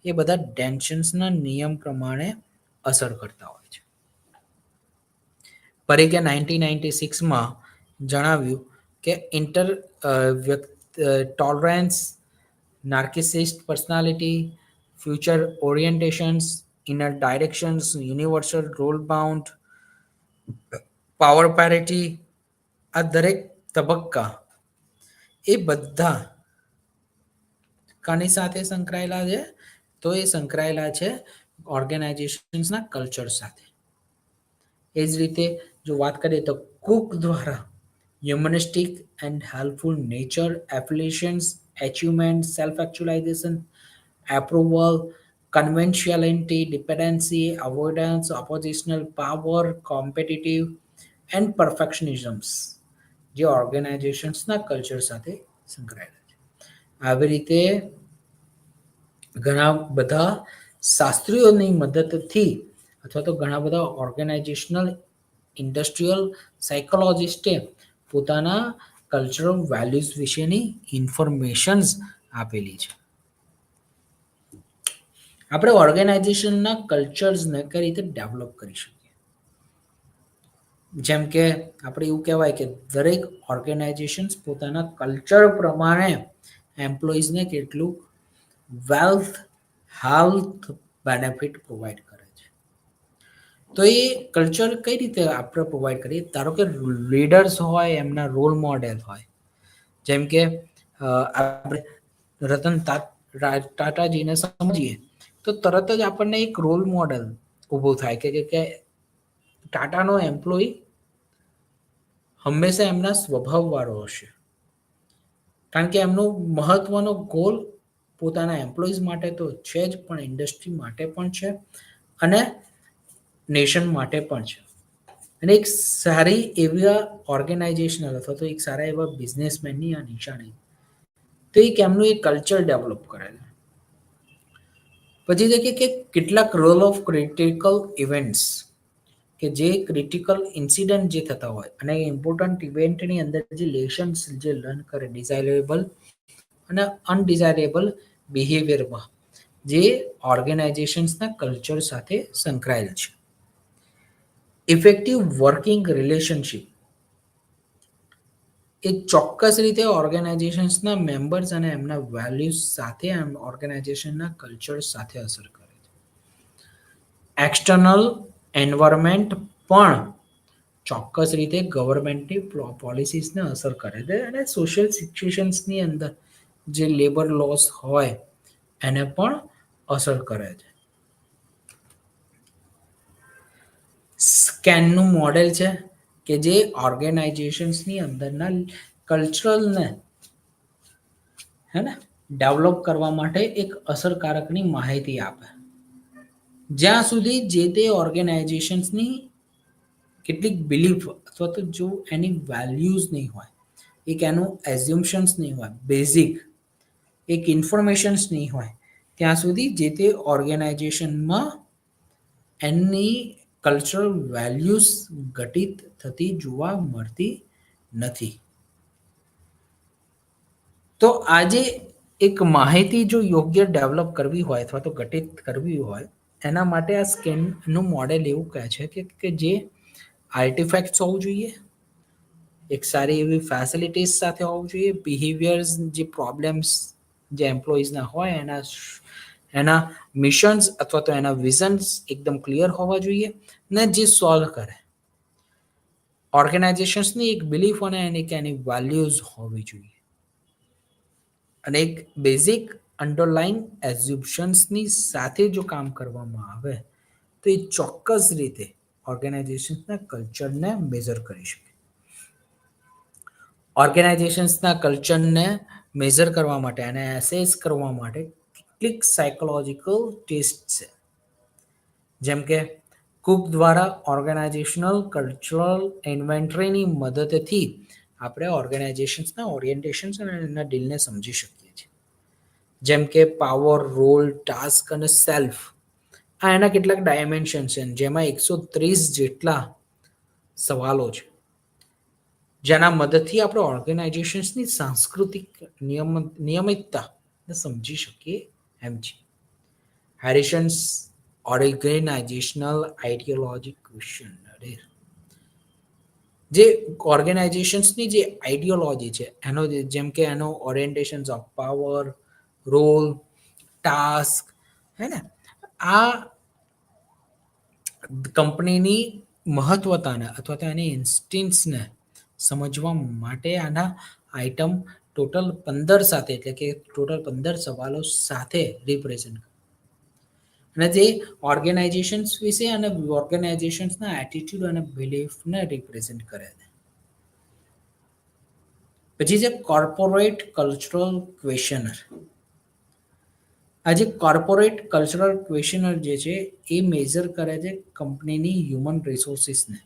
એ બધા ટેન્શન્સના નિયમ પ્રમાણે અસર કરતા હોય છે. પરીકે 1996માં જણાવ્યું કે tolerance, narcissist personality, future orientations, inner directions, universal role bound, power parity, આ દરેક તબક્કા એ બધા કાની સાથે સંકળાયેલા છે? તો એ સંકળાયેલા છે ઓર્ગેનાઇઝેશન્સના કલ્ચર સાથે. એ જ રીતે જો વાત કરીએ તો કુક દ્વારા humanistic and helpful nature, affiliations, achievement, self actualisation, approval, conventionality, dependency, avoidance, oppositional power, competitive and perfectionisms જે ઓર્ગેનાઇઝેશન્સના કલ્ચર સાથે સંકળાયેલા છે. આવી રીતે ઘણા બધા શાસ્ત્રીઓની મદદથી અથવા તો ઘણા બધા ઓર્ગેનાઇઝેશનલ ઇન્ડસ્ટ્રીયલ સાયકોલોજિસ્ટે પોતાના કલ્ચરલ વેલ્યુઝ વિશેની ઇન્ફોર્મેશન્સ આપેલી છે. આપણે ઓર્ગેનાઇઝેશનના કલ્ચર્સને કઈ રીતે ડેવલપ કરી શકીએ? જેમ કે આપણે એવું કહેવાય કે દરેક ઓર્ગેનાઇઝેશન્સ પોતાના કલ્ચર પ્રમાણે એમ્પ્લોઈઝને કેટલું વેલ્થ, હેલ્થ બેનિફિટ પ્રોવાઈડ કરે છે. તો એ કલ્ચર કઈ રીતે આપણે પ્રોવાઈડ કરીએ? ધારો કે લીડર્સ હોય, એમના રોલ મોડેલ હોય. જેમ કે આપણે રતન ટાટાજીને સમજીએ તો તરત જ આપણને એક રોલ મોડેલ ઊભો થાય કે ટાટાનો એમ્પ્લોય હંમેશા એમના સ્વભાવવાળો હશે. કારણ કે એમનો મહત્વનો ગોલ પોતાના એમ્પ્લોઈઝ માટે તો છે જ, પણ ઇન્ડસ્ટ્રી માટે પણ છે અને નેશન માટે પણ છે. અને એક સારી એવા ઓર્ગેનાઇઝેશનલ અથવા તો એક સારા એવા બિઝનેસમેનની આ નિશાની. તો એક એમનું એક કલ્ચર ડેવલપ કરેલું. પછી છે કે કેટલાક રોલ ઓફ ક્રિટિકલ ઇવેન્ટ્સ કે જે ક્રિટિકલ ઇન્સિડન્ટ જે થતા હોય અને ઇમ્પોર્ટન્ટ ઇવેન્ટની અંદર જે લેસન્સ જે લર્ન કરે ડિઝાયરેબલ અને અનડિઝાયરેબલ બિહેવિયરમાં જે ઓર્ગેનાઇઝેશન્સના કલ્ચર સાથે સંકળાયેલ છે. ઇફેક્ટિવ વર્કિંગ રિલેશનશિપ એ ચોક્કસ રીતે ઓર્ગેનાઇઝેશન્સના મેમ્બર્સ અને એમના વેલ્યુઝ સાથે ઓર્ગેનાઇઝેશનના કલ્ચર સાથે અસર કરે છે. એક્સટર્નલ એન્વાયરમેન્ટ પણ ચોક્કસ રીતે ગવર્મેન્ટની પોલિસીસને અસર કરે છે અને સોશિયલ સિચ્યુએશન્સની અંદર જે લેબર લોસ હોય એને પણ અસર કરે છે. સ્કેનનું મોડેલ છે કે જે ઓર્ગેનાઇઝેશન્સની અંદરના કલ્ચરલને હે ને ડેવલપ કરવા માટે એક અસરકારકની માહિતી આપે. જ્યાં સુધી જે તે ઓર્ગેનાઇઝેશન્સની કેટલીક બિલીફ અથવા તો જો એની વેલ્યુઝ નહીં હોય, એક એનું એઝ્યુમ્શન્સ નહીં હોય, બેઝિક એક ઇન્ફોર્મેશન્સ નહીં હોય, ત્યાં સુધી જે તે ઓર્ગેનાઇઝેશનમાં એની કલ્ચરલ વેલ્યુઝ ઘટિત થતી જોવા મળતી નથી. તો આજે એક માહિતી જો યોગ્ય ડેવલપ કરવી હોય અથવા તો ઘટિત કરવી હોય, એના માટે આ સ્કેનનું મોડેલ એવું કહે છે કે જે આર્ટિફેક્ટ્સ હોવું જોઈએ, એક સારી એવી ફેસિલિટીઝ સાથે હોવું જોઈએ, બિહેવિયર્સ જે પ્રોબ્લેમ્સ જે એમ્પ્લોઈઝના હોય એના મિશન્સ અથવા તો એના વિઝન્સ એકદમ ક્લિયર હોવા જોઈએ ને જે સોલ્વ કરે. ઓર્ગેનાઇઝેશન્સની એક બિલીફ અને એની વેલ્યુઝ હોવી જોઈએ અને એક બેઝિક અંડરલાઇન એઝ્યુમ્શન્સની સાથે જો કામ કરવામાં આવે તો એ ચોક્કસ રીતે ઓર્ગેનાઇઝેશન્સના કલ્ચરને મેઝર કરી શકે. ઓર્ગેનાઇઝેશન્સના કલ્ચરને મેઝર કરવા માટે અને એસેસ કરવા માટે કેટલીક સાયકોલોજીકલ ટેસ્ટ છે. જેમ કે કુક દ્વારા ઓર્ગેનાઇઝેશનલ કલ્ચરલ ઇન્વેન્ટરીની મદદથી આપણે ઓર્ગેનાઇઝેશન્સના ઓરિએન્ટેશન્સ અને એના ડીલને સમજી શકીએ છીએ. જેમ કે પાવર, રોલ, ટાસ્ક અને સેલ્ફ, આ એના કેટલાક ડાયમેન્શન છે જેમાં 130 જેટલા સવાલો છે જેના મદદથી આપણે ઓર્ગેનાઇઝેશન્સની સાંસ્કૃતિક નિયમિતતાને સમજી શકીએ એમ છે. હેરિસન્સ ઓર્ગેનાઇઝેશનલ આઈડિયોલોજી ક્વેશ્ચનર, જે ઓર્ગેનાઇઝેશન્સની જે આઈડિયોલોજી છે એનો જેમ કે એનો ઓરિએન્ટેશન્સ ઓફ પાવર, રોલ, ટાસ્ક, હે ને આ કંપનીની મહત્વતાને અથવા તો એની ઇન્સ્ટિન્સને સમજવા માટે આના આઇટમ ટોટલ 15 સાથે એટલે કે ટોટલ 15 સવાલો સાથે રિપ્રેઝન્ટ અને જે ઓર્ગેનાઇઝેશન્સ વિશે અને ઓર્ગેનાઇઝેશન્સના એટીટ્યુડ અને બિલીફને રિપ્રેઝન્ટ કરે છે. પછી છે કોર્પોરેટ કલ્ચરલ ક્વેશ્ચનર. આ જે કોર્પોરેટ કલ્ચરલ ક્વેશ્ચનર જે છે એ મેઝર કરે છે કંપનીની હ્યુમન રિસોર્સિસને,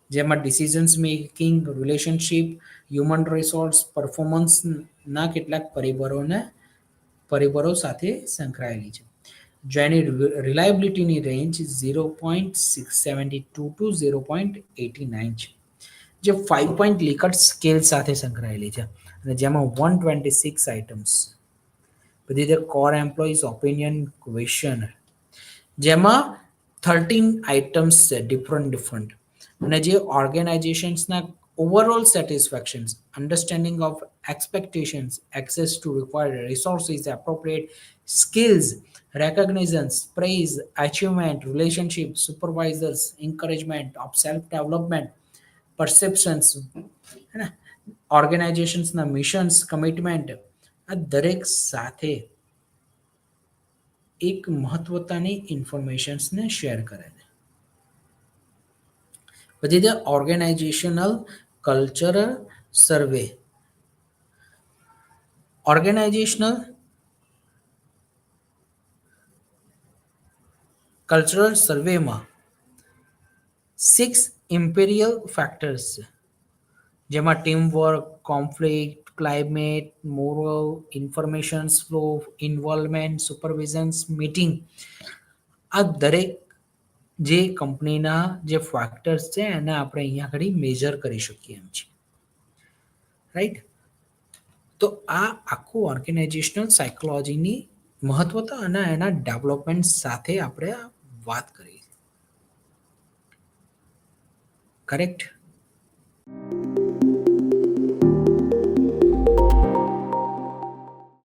જેમાં decisions making, relationship, human resource, પરફોર્મન્સના કેટલાક પરિબળો સાથે સંકળાયેલી છે. જેની રિલાયબિલિટીની રેન્જ 0.672 ટુ 0.89 છે, જે 5 પોઈન્ટ લિકટ સ્કેલ સાથે સંકળાયેલી છે અને જેમાં 126 આઇટમ્સ. પછી છે કોર એમ્પ્લોઈઝ ઓપિનિયન ક્વેશ્ચનર, જેમાં 13 આઇટમ્સ છે ડિફરન્ટ અને જે ઓર્ગેનાઇઝેશન્સના overall satisfactions, understanding of expectations, access to required resources, appropriate skills, recognisance, praise, achievement, relationship, supervisors, encouragement of self development, perceptions, ઓર્ગેનાઇઝેશન્સના મિશન્સ, કમિટમેન્ટ, આ દરેક સાથે એક મહત્વતાની ઇન્ફોર્મેશન્સને શેર કરે છે. પછી તે organisational cultural survey. Organisational cultural સર્વેમાં 6 ઇમ્પેરિયલ ફેક્ટર્સ છે, જેમાં teamwork, conflict, climate, morale, informations flow, involvement, supervisions, meeting, આ દરેક જે કંપનીના જે ફેક્ટર્સ છે એને આપણે અહીંયા આગળ મેજર કરી શકીએ એમ છે. રાઈટ. તો આ આખું ઓર્ગેનાઇઝેશનલ સાયકોલોજીની મહત્વતા અને એના ડેવલપમેન્ટ સાથે આપણે વાત કરી. કરેક્ટ.